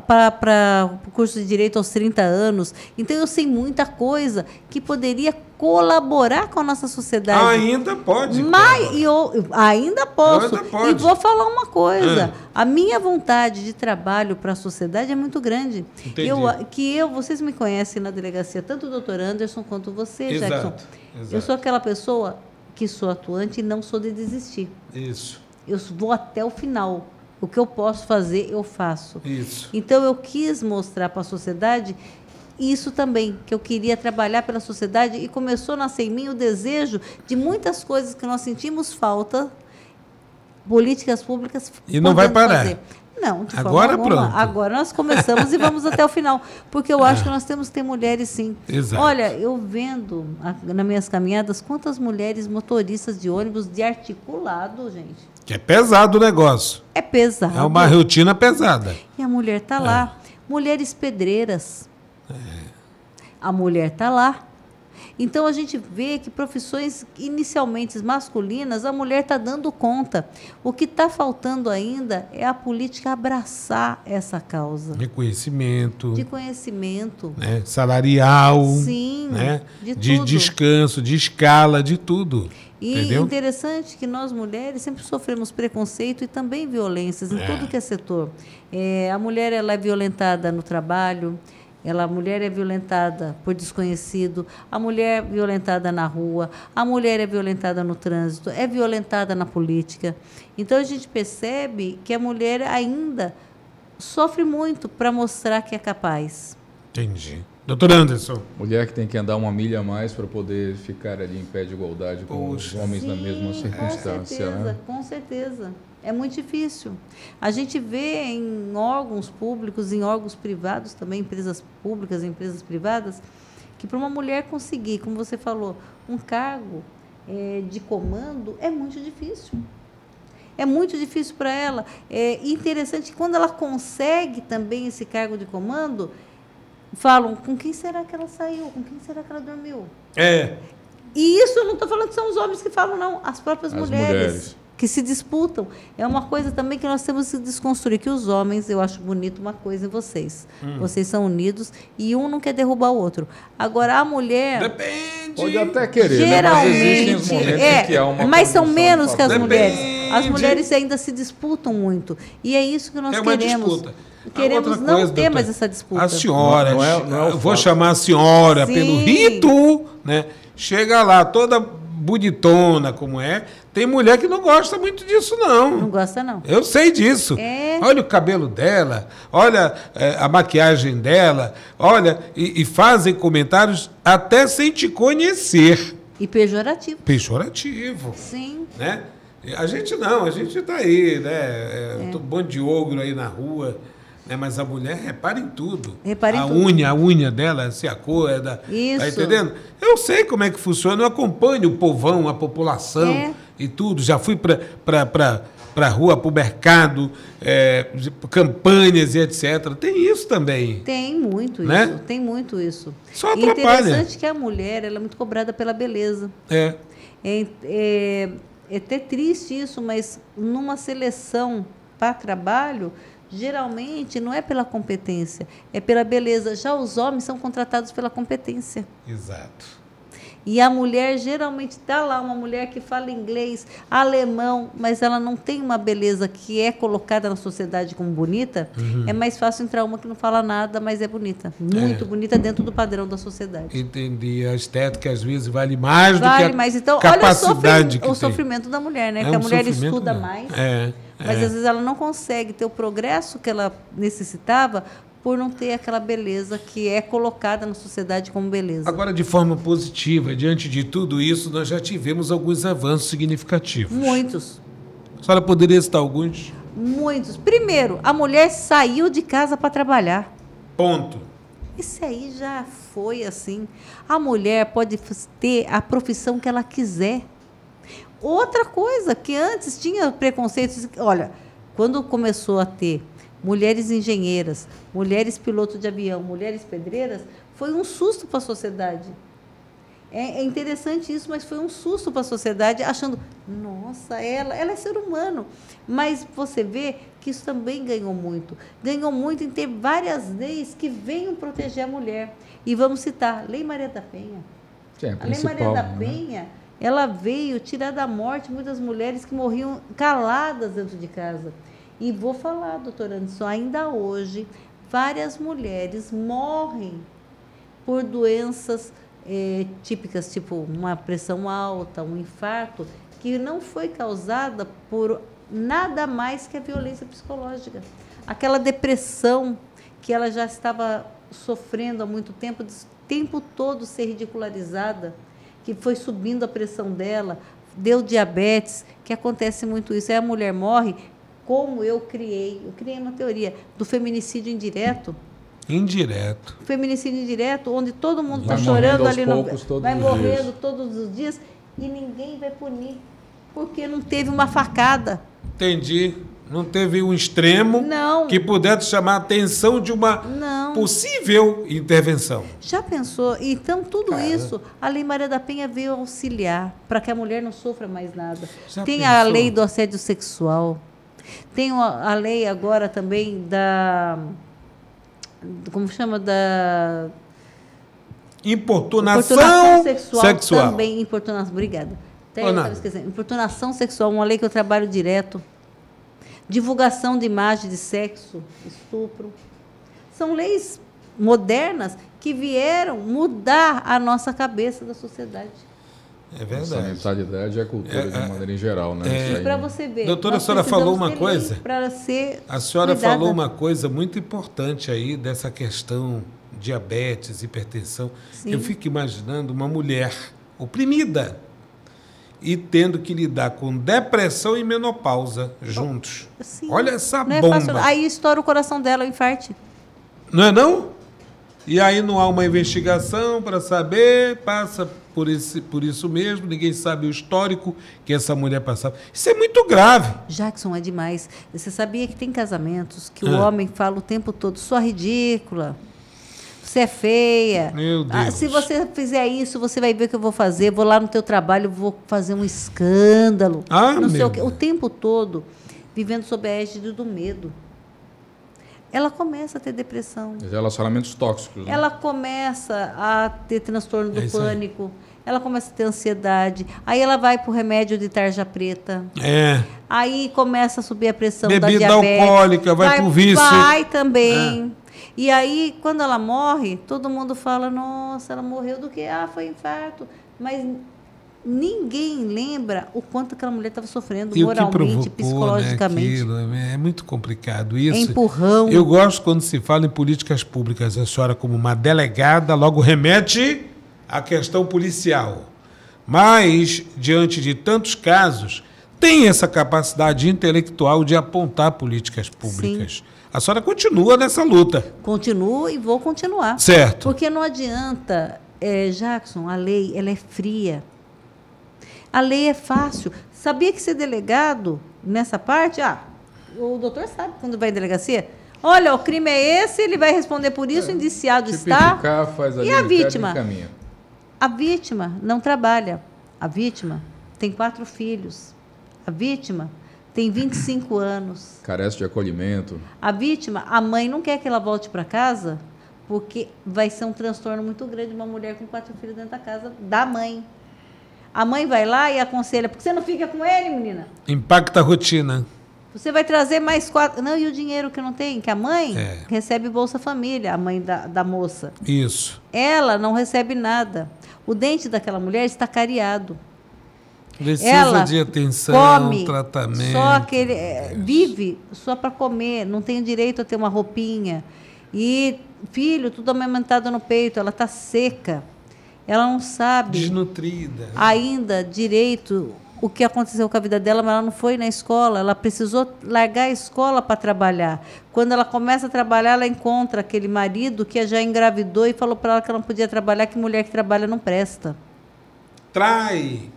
para o curso de Direito aos 30 anos. Então, eu sei muita coisa que poderia colaborar com a nossa sociedade. Ainda pode. Ainda posso. Ainda pode. E vou falar uma coisa. A minha vontade de trabalho para a sociedade é muito grande. Entendi. Vocês me conhecem na delegacia, tanto o doutor Anderson quanto você, Exato. Jackson. Eu sou aquela pessoa que sou atuante e não sou de desistir. Isso. Eu vou até o final. O que eu posso fazer, eu faço. Isso. Então, eu quis mostrar para a sociedade isso também, que eu queria trabalhar pela sociedade e começou a nascer em mim o desejo de muitas coisas que nós sentimos falta, políticas públicas. E não vai parar. Fazer. Não, de Agora forma alguma. pronto. Agora nós começamos e vamos até o final. Porque eu acho que nós temos que ter mulheres, sim. Exato. Olha, eu vendo nas minhas caminhadas quantas mulheres motoristas de ônibus de articulado, gente. Que é pesado o negócio. É pesado. É uma rotina pesada. E a mulher está lá. Mulheres pedreiras. A mulher está lá. Então, a gente vê que profissões inicialmente masculinas, a mulher está dando conta. O que está faltando ainda é a política abraçar essa causa. Reconhecimento. De conhecimento. Salarial. Sim, né? de De tudo. descanso, de escala, de tudo. E Entendeu? interessante que nós mulheres sempre sofremos preconceito e também violências em tudo que é setor. A mulher ela é violentada no trabalho, a mulher é violentada por desconhecido, a mulher é violentada na rua, a mulher é violentada no trânsito, é violentada na política. Então, a gente percebe que a mulher ainda sofre muito para mostrar que é capaz. Entendi. Doutor Anderson. Mulher que tem que andar uma milha a mais para poder ficar ali em pé de igualdade com os homens na mesma circunstância. Com certeza. É muito difícil. A gente vê em órgãos públicos, em órgãos privados também, empresas públicas, empresas privadas, que para uma mulher conseguir, como você falou, um cargo de comando é muito difícil. É muito difícil para ela. É interessante que quando ela consegue também esse cargo de comando, falam, com quem será que ela saiu? Com quem será que ela dormiu? E isso eu não estou falando que são os homens que falam, não. As próprias mulheres que se disputam. É uma coisa também que nós temos que desconstruir, que os homens, eu acho bonito uma coisa em vocês. Vocês são unidos e um não quer derrubar o outro. Agora, a mulher... Depende. Pode até querer, geralmente, né? Mas existem os momentos em que há uma mas são condição menos de que as favor. mulheres. As Depende. mulheres ainda se disputam muito. E é isso que nós É uma queremos. disputa. Queremos Outra não coisa, ter doutor, mais essa disputa. A senhora, Não é o eu vou fato. chamar a senhora Sim. pelo rito, né? Chega lá, toda bonitona como é. Tem mulher que não gosta muito disso, não. Não gosta, não. Eu sei disso. Olha o cabelo dela, olha a maquiagem dela, olha, e fazem comentários até sem te conhecer. E pejorativo. Pejorativo. Sim. Né? A gente não, a gente está aí, né? Um monte de ogro aí na rua, né? Mas a mulher repara em tudo. Repara em a tudo. a unha dela, se a cor é da. Isso. Tá entendendo? Eu sei como é que funciona, eu acompanho o povão, a população e tudo. Já fui para a rua, para o mercado, campanhas e etc. Tem isso também. Tem muito Né? isso. Tem muito isso. Só E atrapalha. interessante que a mulher ela é muito cobrada pela beleza. É até triste isso, mas numa seleção para trabalho, geralmente não é pela competência, é pela beleza. Já os homens são contratados pela competência. Exato. E a mulher geralmente está lá, uma mulher que fala inglês, alemão, mas ela não tem uma beleza que é colocada na sociedade como bonita. É mais fácil entrar uma que não fala nada, mas é bonita. Muito bonita dentro do padrão da sociedade. Entendi. A estética às vezes vale mais do que Vale a mais. Então, capacidade olha o sofrimento da mulher, né? É Que a um mulher sofrimento estuda mesmo. mais, mas às vezes ela não consegue ter o progresso que ela necessitava por não ter aquela beleza que é colocada na sociedade como beleza. Agora, de forma positiva, diante de tudo isso, nós já tivemos alguns avanços significativos. Muitos. A senhora poderia citar alguns? Muitos. Primeiro, a mulher saiu de casa para trabalhar. Ponto. Isso aí já foi assim. A mulher pode ter a profissão que ela quiser. Outra coisa, que antes tinha preconceitos. Olha, quando começou a ter mulheres engenheiras, mulheres pilotos de avião, mulheres pedreiras, foi um susto para a sociedade. É interessante isso, mas foi um susto para a sociedade, achando, nossa, ela é ser humano. Mas você vê que isso também ganhou muito. Ganhou muito em ter várias leis que venham proteger a mulher. E vamos citar, Lei Maria da Penha. Sim, a Lei Maria da Penha, ela veio tirar da morte muitas mulheres que morriam caladas dentro de casa. E vou falar, doutor Anderson, ainda hoje, várias mulheres morrem por doenças típicas, tipo uma pressão alta, um infarto, que não foi causada por nada mais que a violência psicológica. Aquela depressão que ela já estava sofrendo há muito tempo, o tempo todo ser ridicularizada, que foi subindo a pressão dela, deu diabetes, que acontece muito isso. Aí a mulher morre. Como eu criei uma teoria do feminicídio indireto. Indireto. Feminicídio indireto, onde todo mundo está Vai chorando morrendo ali, aos poucos, vai todos os morrendo dias. todos os dias e ninguém vai punir, porque não teve uma facada. Entendi. Não teve um extremo Não. que pudesse chamar a atenção de uma Não. possível intervenção. Já pensou? Então, tudo isso, a Lei Maria da Penha veio auxiliar para que a mulher não sofra mais nada. Já Tem pensou? a lei do assédio sexual. Tem a lei agora também como chama? Da Importunação sexual. também, importunação, obrigada. Até eu estava esquecendo. Importunação sexual, uma lei que eu trabalho direto. Divulgação de imagem de sexo, estupro. São leis modernas que vieram mudar a nossa cabeça da sociedade. É verdade. Essa mentalidade é a cultura de maneira em geral, né? Para você ver. Doutora, a senhora falou uma coisa. A senhora falou uma coisa muito importante aí dessa questão diabetes, hipertensão. Sim. Eu fico imaginando uma mulher oprimida e tendo que lidar com depressão e menopausa juntos. Sim. Olha essa bomba. Fácil. Aí estoura o coração dela, o infarte. Não é não? E aí não há uma investigação para saber, passa por isso mesmo, ninguém sabe o histórico que essa mulher passava. Isso é muito grave. Jackson, é demais. Você sabia que tem casamentos que o homem fala o tempo todo, sua ridícula, você é feia. Meu Deus. Se você fizer isso, você vai ver o que eu vou fazer. Vou lá no teu trabalho, vou fazer um escândalo. Não sei o quê. O tempo todo vivendo sob a égide do medo. Ela começa a ter depressão. Relacionamentos tóxicos. Né? Ela começa a ter transtorno do pânico. Ela começa a ter ansiedade. Aí ela vai para o remédio de tarja preta. Aí começa a subir a pressão da diabetes. Bebida alcoólica, vai para o vício. Vai também. E aí, quando ela morre, todo mundo fala, nossa, ela morreu do quê? Foi infarto. Mas ninguém lembra o quanto aquela mulher estava sofrendo moralmente, psicologicamente. Né, é muito complicado isso. É empurrão. Eu gosto quando se fala em políticas públicas. A senhora, como uma delegada, logo remete à questão policial. Mas, diante de tantos casos, tem essa capacidade intelectual de apontar políticas públicas. Sim. A senhora continua nessa luta. Continuo e vou continuar. Certo. Porque não adianta, Jackson, a lei ela é fria. A lei é fácil. Sabia que ser delegado, nessa parte, o doutor sabe quando vai em delegacia. Olha, o crime é esse, ele vai responder por isso, indiciado está. Faz e a vítima? A vítima não trabalha. A vítima tem 4 filhos. A vítima tem 25 anos. Carece de acolhimento. A vítima, a mãe não quer que ela volte para casa, porque vai ser um transtorno muito grande uma mulher com 4 filhos dentro da casa da mãe. A mãe vai lá e aconselha, porque você não fica com ele, menina? Impacta a rotina. Você vai trazer mais 4... Não, e o dinheiro que não tem? Que a mãe recebe Bolsa Família, a mãe da moça. Isso. Ela não recebe nada. O dente daquela mulher está cariado. Precisa de atenção, come tratamento. Só aquele, vive só para comer, não tem direito a ter uma roupinha. E filho, tudo amamentado no peito, ela está seca. Ela não sabe. Desnutrida. Ainda direito o que aconteceu com a vida dela, mas ela não foi na escola. Ela precisou largar a escola para trabalhar. Quando ela começa a trabalhar, ela encontra aquele marido que já engravidou e falou para ela que ela não podia trabalhar, que mulher que trabalha não presta. Trai.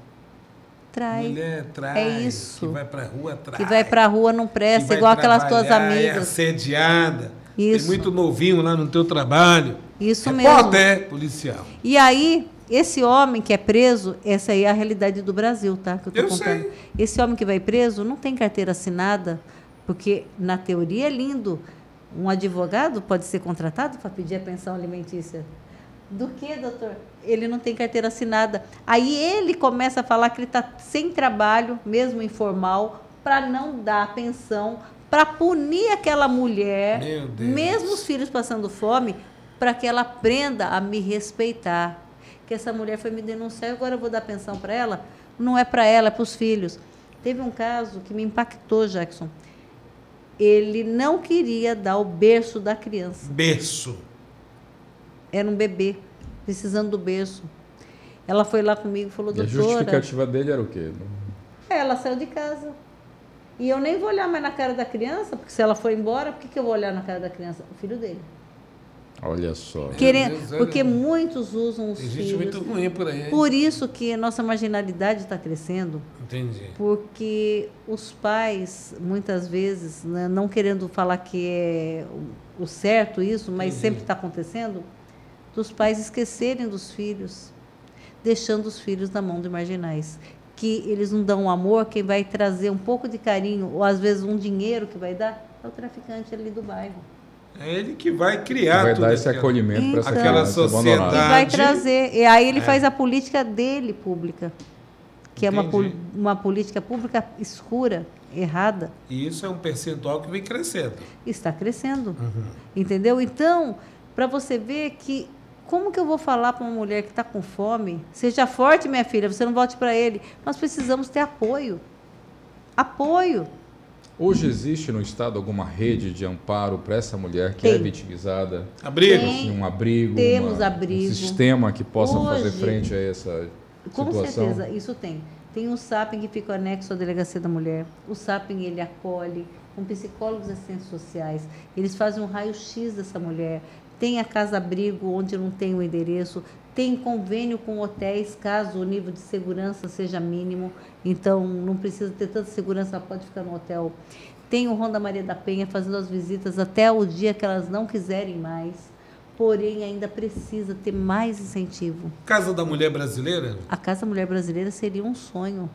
Mulher trai. É isso. Que vai para a rua, trai. Que vai para a rua, não presta, igual aquelas tuas amigas. É assediada. Isso. Tem muito novinho lá no teu trabalho. Isso mesmo. Repórter policial. E aí, esse homem que é preso, essa aí é a realidade do Brasil, tá? Que eu tô contando. Sei. Esse homem que vai preso não tem carteira assinada, porque na teoria é lindo. Um advogado pode ser contratado para pedir a pensão alimentícia. Do que, doutor? Ele não tem carteira assinada. Aí ele começa a falar que ele está sem trabalho, mesmo informal, para não dar pensão, para punir aquela mulher, mesmo os filhos passando fome, para que ela aprenda a me respeitar. Que essa mulher foi me denunciar e agora eu vou dar pensão para ela? Não é para ela, é para os filhos. Teve um caso que me impactou, Jackson. Ele não queria dar o berço da criança. Berço. Era um bebê, precisando do berço. Ela foi lá comigo e falou, doutora... E a justificativa dele era o quê? Ela saiu de casa. E eu nem vou olhar mais na cara da criança, porque se ela for embora, por que eu vou olhar na cara da criança? O filho dele. Olha só. Porque muitos usam os filhos. Existe muito ruim por aí. Por isso que a nossa marginalidade está crescendo. Entendi. Porque os pais, muitas vezes, né, não querendo falar que é o certo isso, mas sempre está acontecendo, dos pais esquecerem dos filhos, deixando os filhos na mão de marginais. Que eles não dão amor, quem vai trazer um pouco de carinho, ou às vezes um dinheiro que vai dar, é o traficante ali do bairro. É ele que vai criar vai dar esse acolhimento para aquela sociedade. E vai trazer. E aí ele faz a política dele pública. que é Entendi. uma política pública escura, errada. E isso é um percentual que vem crescendo. Está crescendo. Entendeu? Então, para você ver que como que eu vou falar para uma mulher que está com fome, seja forte, minha filha, você não volte para ele. Nós precisamos ter apoio. Apoio. Hoje existe no Estado alguma rede de amparo para essa mulher que é Tem. vitimizada? Abrigos? Tem. Um abrigo, Temos abrigo. um sistema que possa fazer Hoje, frente a essa Com situação? certeza, isso tem. Tem o SAPEN que fica anexo à Delegacia da Mulher. O SAPEN, ele acolhe com psicólogos e assistentes sociais. Eles fazem um raio-x dessa mulher. Tem a casa-abrigo, onde não tem o endereço. Tem convênio com hotéis, caso o nível de segurança seja mínimo. Então, não precisa ter tanta segurança, ela pode ficar no hotel. Tem o Ronda Maria da Penha fazendo as visitas até o dia que elas não quiserem mais. Porém, ainda precisa ter mais incentivo. Casa da Mulher Brasileira? A Casa Mulher Brasileira seria um sonho.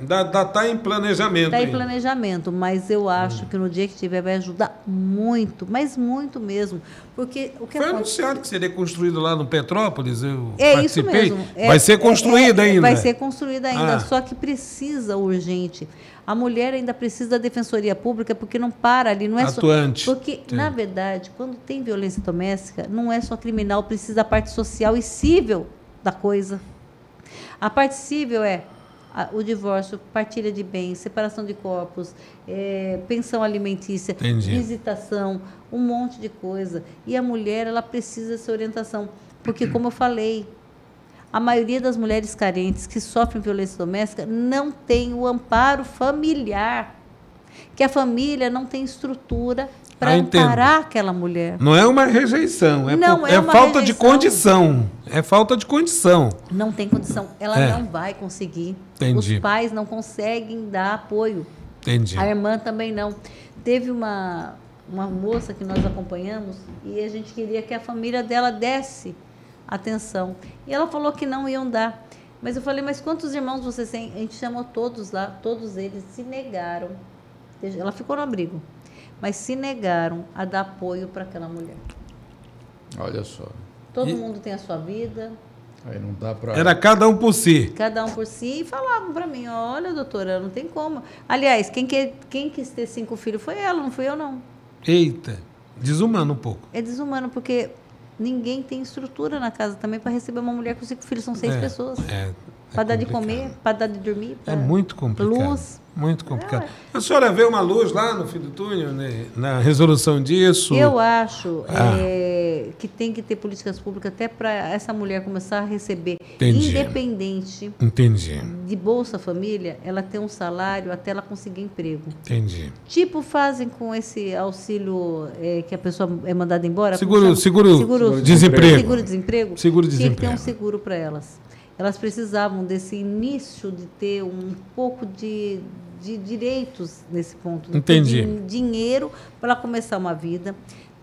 Está em planejamento. Está em ainda. planejamento, mas eu acho que no dia que tiver vai ajudar muito, mas muito mesmo. Porque o que Foi anunciado que seria construído lá no Petrópolis, eu é isso participei. mesmo. Vai ser construída ainda. Vai ser construída ainda, Ah. só que precisa urgente. A mulher ainda precisa da defensoria pública porque não para ali, não é Atuante. só. Porque, na verdade, quando tem violência doméstica, não é só criminal, precisa da parte social e civil da coisa. A parte civil é o divórcio, partilha de bens, separação de corpos, pensão alimentícia, Entendi. visitação, um monte de coisa. E a mulher, ela precisa dessa orientação. Porque, como eu falei, a maioria das mulheres carentes que sofrem violência doméstica não tem o amparo familiar. Que a família não tem estrutura para entendo. amparar aquela mulher. Não é uma rejeição, Não é uma falta de rejeição. condição. É falta de condição. Não tem condição. Ela É. não vai conseguir. Entendi. Os pais não conseguem dar apoio. Entendi. A irmã também não. Teve uma moça que nós acompanhamos e a gente queria que a família dela desse atenção. E ela falou que não iam dar. Mas eu falei, mas quantos irmãos vocês têm? A gente chamou todos lá, todos eles se negaram. Ela ficou no abrigo, mas se negaram a dar apoio para aquela mulher. Olha só. Todo mundo tem a sua vida, Aí não dá para... Era cada um por si. cada um por si, e falavam para mim, olha, doutora, não tem como. Aliás, quem quis ter 5 filhos foi ela, não fui eu, não. Eita, desumano um pouco. É desumano, porque ninguém tem estrutura na casa também para receber uma mulher com 5 filhos, são 6 pessoas. Para dar de comer, para dar de dormir. É muito complicado. Luz. Muito complicado. A senhora vê uma luz lá no fim do túnel, né, na resolução disso? Eu acho que tem que ter políticas públicas até para essa mulher começar a receber, Entendi. independente Entendi, de Bolsa Família, ela ter um salário até ela conseguir emprego. entendi. Tipo fazem com esse auxílio que a pessoa é mandada embora. Seguro-desemprego. Seguro-desemprego. Seguro-desemprego. Tinha que ter um seguro para elas. Elas precisavam desse início de ter um pouco de direitos nesse ponto. Entendi. De dinheiro para começar uma vida.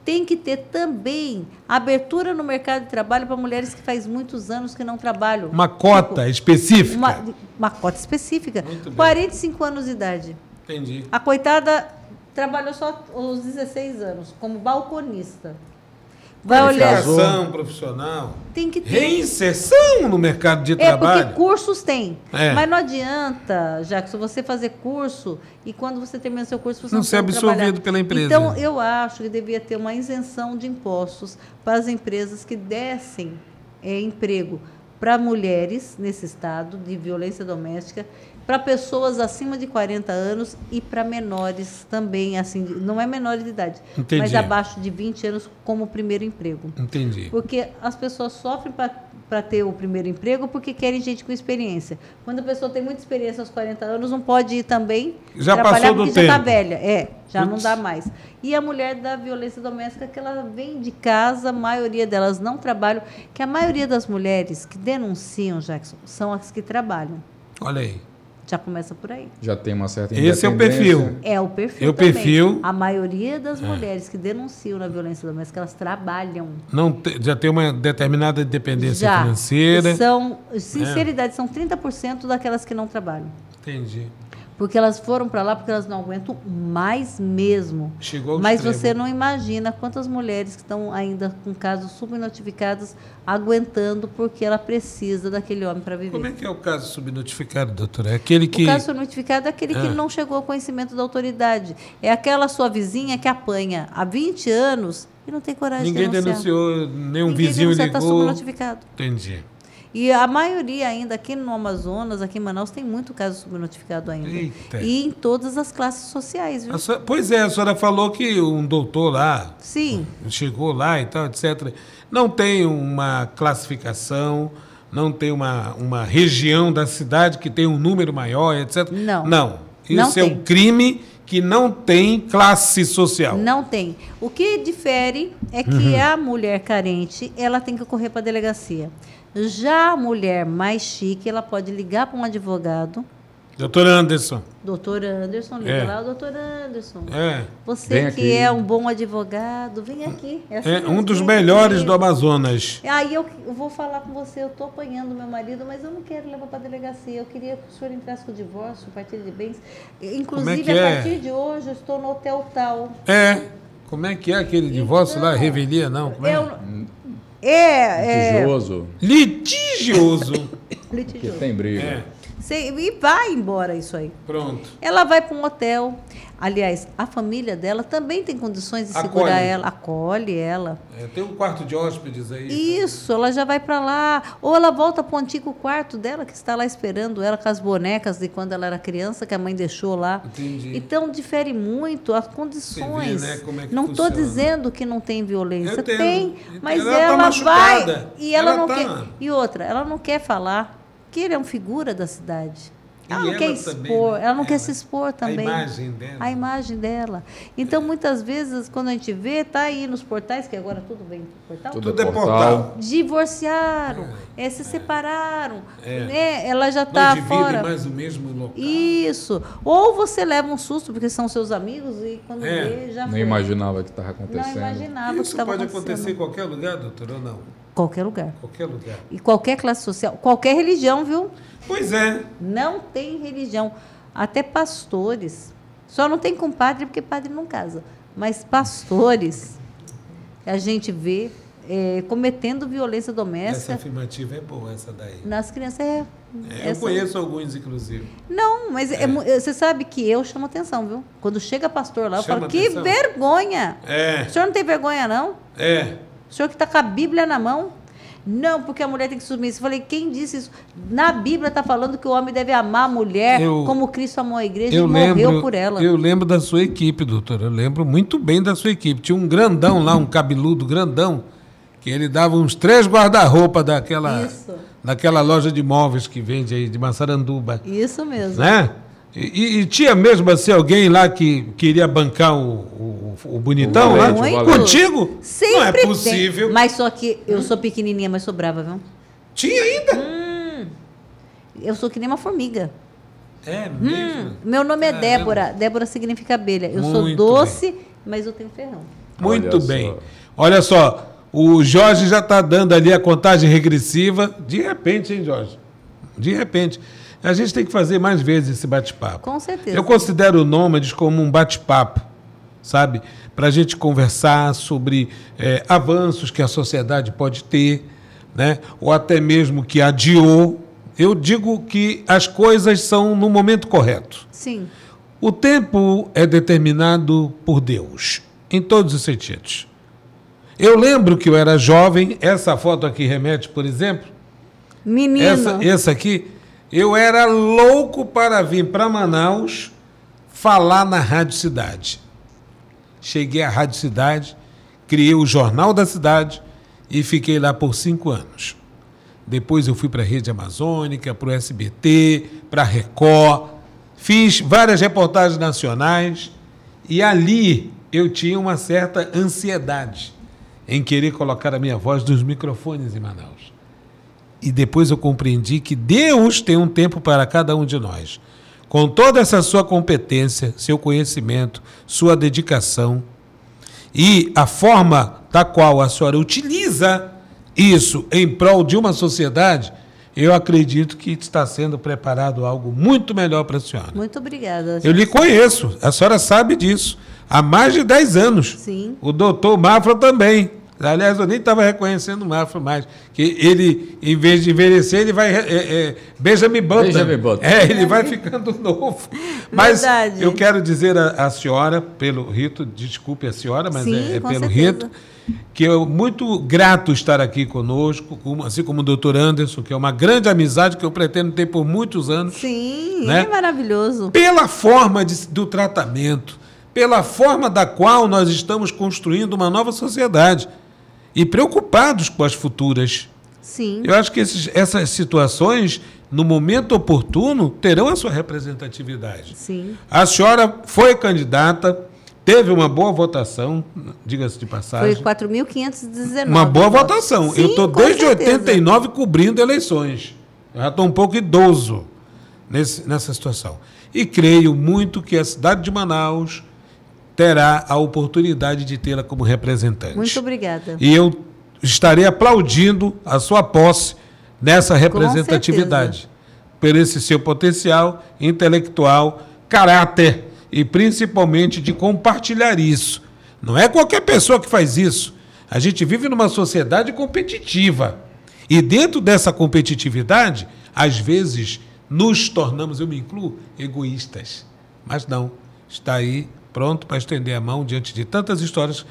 Tem que ter também abertura no mercado de trabalho para mulheres que faz muitos anos que não trabalham. Uma cota específica. Uma cota específica. Muito bem. 45 anos de idade. Entendi. A coitada trabalhou só os 16 anos, como balconista. Vai olhar. Qualificação profissional. Tem que ter. Reinserção no mercado de trabalho. Porque cursos tem. É. Mas não adianta, Jackson, você fazer curso e quando você termina seu curso, você Não não ser pode absorvido trabalhar. pela empresa. Então, eu acho que devia ter uma isenção de impostos para as empresas que dessem emprego para mulheres nesse estado de violência doméstica, para pessoas acima de 40 anos e para menores também, assim, não é menores de idade, Entendi. mas abaixo de 20 anos como primeiro emprego. Entendi. Porque as pessoas sofrem para ter o primeiro emprego porque querem gente com experiência. Quando a pessoa tem muita experiência aos 40 anos, não pode ir também Já trabalhar passou do porque já está tempo. velha. Já não Putz. dá mais. E a mulher da violência doméstica, que ela vem de casa, a maioria delas não trabalham, que a maioria das mulheres que denunciam, Jackson, são as que trabalham. Olha aí. Já começa por aí. Já tem uma certa Esse é o independência. perfil. É o perfil É o também. perfil. A maioria das mulheres que denunciam na violência doméstica, elas trabalham. Já tem uma determinada independência Já. financeira. São, sinceridade, são 30% daquelas que não trabalham. Entendi. Porque elas foram para lá porque elas não aguentam mais mesmo. Chegou ao Mas extremo. você não imagina quantas mulheres que estão ainda com casos subnotificados aguentando porque ela precisa daquele homem para viver. Como é que é o caso subnotificado, doutora? É aquele que... O caso subnotificado é aquele que não chegou ao conhecimento da autoridade. É aquela sua vizinha que apanha há 20 anos e não tem coragem Ninguém de denunciar. denunciou, nenhum vizinho ligou. Está subnotificado. Entendi. E a maioria ainda aqui no Amazonas, aqui em Manaus, tem muito caso subnotificado ainda. Eita. E em todas as classes sociais, viu? Pois é, a senhora falou que um doutor lá Sim. chegou lá e tal, etc. Não tem uma classificação, não tem uma região da cidade que tem um número maior, etc. Não. Não. Isso Não é tem. um crime que não tem classe social. Não tem. O que difere é que a mulher carente, ela tem que correr para a delegacia. Já a mulher mais chique, ela pode ligar para um advogado. Doutor Anderson. Doutor Anderson, liga lá, doutor Anderson. É. Você Vem que aqui. é um bom advogado, vem aqui. Assim É mesmo, um dos vem melhores aqui. do Amazonas. Aí eu vou falar com você, eu estou apanhando meu marido, mas eu não quero levar para a delegacia. Eu queria que o senhor entrasse com o divórcio, partilha de bens. Inclusive, que a é? partir de hoje, eu estou no hotel tal. É. Como é que é aquele divórcio lá? Então, Revelia, não? Como é? Litigioso, Litigioso. que Litigioso. tem briga. É. E vai embora isso aí. Pronto. Ela vai para um hotel. Aliás, a família dela também tem condições de segurar Acolhe. ela, acolhe ela. É, tem um quarto de hóspedes aí. Isso, ela já vai para lá. Ou ela volta para o antigo quarto dela, que está lá esperando ela com as bonecas de quando ela era criança, que a mãe deixou lá. Entendi. Então, difere muito as condições. Você vê, né, como é que não estou funciona. dizendo que não tem violência. Eu entendo. Tem, mas Ela tá ela machucada. vai. E ela, Ela não tá- quer. E outra, ela não quer falar que ele é um figura da cidade. Ela E não ela quer também, expor, né? ela não quer Ela. se expor também. A imagem dela. A imagem dela. Então, muitas vezes, quando a gente vê, tá aí nos portais, que agora tudo vem pro portal. Tudo é portal. Divorciaram, se separaram, É. né? Ela já Não está dividem fora. mais o mesmo local. Isso. Ou você leva um susto, porque são seus amigos, e quando vê, já Nem foi. imaginava que estava Não acontecendo. imaginava que Isso estava pode acontecendo. acontecer em qualquer lugar, doutor, ou não? Qualquer lugar. Qualquer lugar. E qualquer classe social, qualquer religião, viu? Pois é. Não tem religião. Até pastores. Só não tem com padre, porque padre não casa. Mas pastores, a gente vê cometendo violência Essa doméstica afirmativa é boa, essa daí. nas crianças. Eu essa- conheço alguns, inclusive. Não, mas você sabe que eu chamo atenção, viu? Quando chega pastor lá, eu Chama falo, que atenção? vergonha! É, O senhor não tem vergonha, não? é. O senhor que está com a Bíblia na mão? Não, porque a mulher tem que subir. Eu falei, quem disse isso? Na Bíblia está falando que o homem deve amar a mulher como Cristo amou a igreja e morreu por ela. Eu lembro da sua equipe, doutor. Eu lembro muito bem da sua equipe. Tinha um grandão lá, um cabeludo grandão, que ele dava uns 3 guarda-roupa daquela loja de móveis que vende aí, de Massaranduba. Isso mesmo. Né? E tinha mesmo assim alguém lá que queria bancar o bonitão O lá? valente, o valente. Contigo? Sempre Não é tem. possível. Mas só que eu sou pequenininha, mas sou brava, viu? Tinha ainda? Eu sou que nem uma formiga. É mesmo? Meu nome é Caramba. Débora. Débora significa abelha. Eu sou Muito doce, mas eu tenho ferrão. Muito Olha bem. só. Olha só, o Jorge já está dando ali a contagem regressiva. De repente, hein, Jorge? De repente. A gente tem que fazer mais vezes esse bate-papo. Com certeza. Eu considero o Nômades como um bate-papo, sabe? Para a gente conversar sobre avanços que a sociedade pode ter, né? Ou até mesmo que adiou. Eu digo que as coisas são no momento correto. Sim. O tempo é determinado por Deus, em todos os sentidos. Eu lembro que eu era jovem, essa foto aqui remete, por exemplo, Menino. essa aqui, eu era louco para vir para Manaus falar na Rádio Cidade. Cheguei à Rádio Cidade, criei o Jornal da Cidade e fiquei lá por 5 anos. Depois eu fui para a Rede Amazônica, para o SBT, para a Record, fiz várias reportagens nacionais e ali eu tinha uma certa ansiedade em querer colocar a minha voz nos microfones em Manaus. E depois eu compreendi que Deus tem um tempo para cada um de nós. Com toda essa sua competência, seu conhecimento, sua dedicação e a forma da qual a senhora utiliza isso em prol de uma sociedade, eu acredito que está sendo preparado algo muito melhor para a senhora. Muito obrigada. Eu lhe conheço, a senhora sabe disso, há mais de 10 anos. Sim. O doutor Mafra também. Aliás, eu nem estava reconhecendo o Mafra mais. Que ele, em vez de envelhecer, ele vai... Benjamin Button. Benjamin Button. Ele vai ficando novo. Mas Verdade. eu quero dizer à senhora, pelo rito, desculpe a senhora, mas Sim, é com pelo certeza. rito, que é muito grato estar aqui conosco, assim como o doutor Anderson, que é uma grande amizade que eu pretendo ter por muitos anos. Sim, né? é maravilhoso. Pela forma do tratamento, pela forma da qual nós estamos construindo uma nova sociedade e preocupados com as futuras. Sim. Eu acho que essas situações, no momento oportuno, terão a sua representatividade. Sim. A senhora foi candidata, teve uma boa votação, diga-se de passagem. Foi 4.519. Uma boa votação. Sim, eu estou com desde certeza. 89 cobrindo eleições. Eu já estou um pouco idoso nessa situação. E creio muito que a cidade de Manaus terá a oportunidade de tê-la como representante. Muito obrigada. E eu estarei aplaudindo a sua posse nessa representatividade, por esse seu potencial intelectual, caráter e principalmente de compartilhar isso. Não é qualquer pessoa que faz isso. A gente vive numa sociedade competitiva. E dentro dessa competitividade, às vezes, nos tornamos, eu me incluo, egoístas. Mas não, está aí pronto para estender a mão diante de tantas histórias,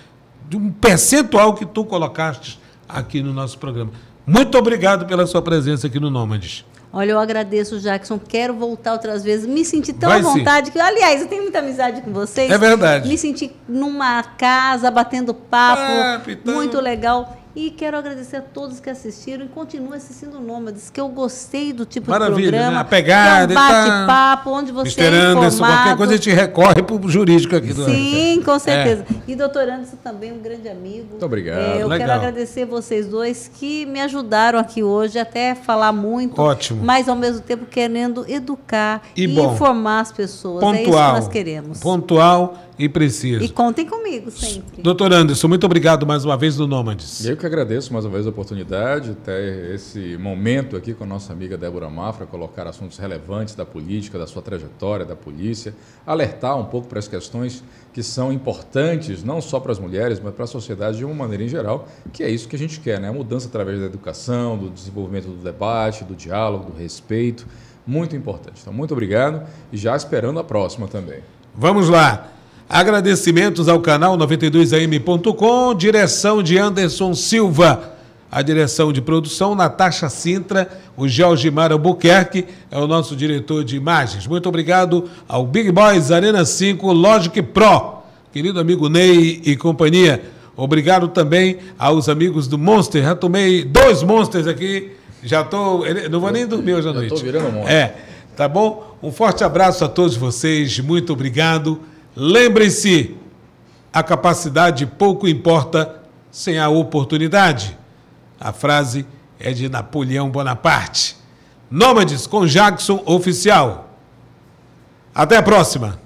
de um percentual que tu colocaste aqui no nosso programa. Muito obrigado pela sua presença aqui no Nômades. Olha, eu agradeço, Jackson. Quero voltar outras vezes. Me senti tão Vai à vontade que, aliás, eu tenho muita amizade com vocês. É verdade. Me senti numa casa, batendo papo, então... muito legal. E quero agradecer a todos que assistiram e continuem assistindo o Nômades, que eu gostei do tipo de programa. Né? A pegada, que é um bate-papo, onde você é informado. Qualquer coisa a gente recorre para o jurídico aqui. Sim, com certeza. E doutor Anderson também, um grande amigo. Muito obrigado. Eu quero agradecer vocês dois que me ajudaram aqui hoje, até falar muito. Ótimo. Mas, ao mesmo tempo, querendo educar e informar as pessoas. Pontual, é isso que nós queremos. Pontual e preciso. E contem comigo sempre. Doutor Anderson, muito obrigado mais uma vez no Nômades. Eu que agradeço mais uma vez a oportunidade, ter esse momento aqui com a nossa amiga Débora Mafra, colocar assuntos relevantes da política, da sua trajetória, da polícia, alertar um pouco para as questões que são importantes, não só para as mulheres, mas para a sociedade de uma maneira em geral, que é isso que a gente quer, né? A mudança através da educação, do desenvolvimento do debate, do diálogo, do respeito, muito importante. Então, muito obrigado e já esperando a próxima também. Vamos lá. Agradecimentos ao canal 92am.com, direção de Anderson Silva, a direção de produção, Natasha Sintra, o Georgimar Albuquerque é o nosso diretor de imagens. Muito obrigado ao Big Boys Arena 5 Logic Pro, querido amigo Ney e companhia. Obrigado também aos amigos do Monster, já tomei 2 Monsters aqui, já estou, não vou nem dormir hoje à noite. Estou virando Monster. Tá bom? Um forte abraço a todos vocês, muito obrigado. Lembrem-se, a capacidade pouco importa sem a oportunidade. A frase é de Napoleão Bonaparte. Nômades com Jackson Oficial. Até a próxima.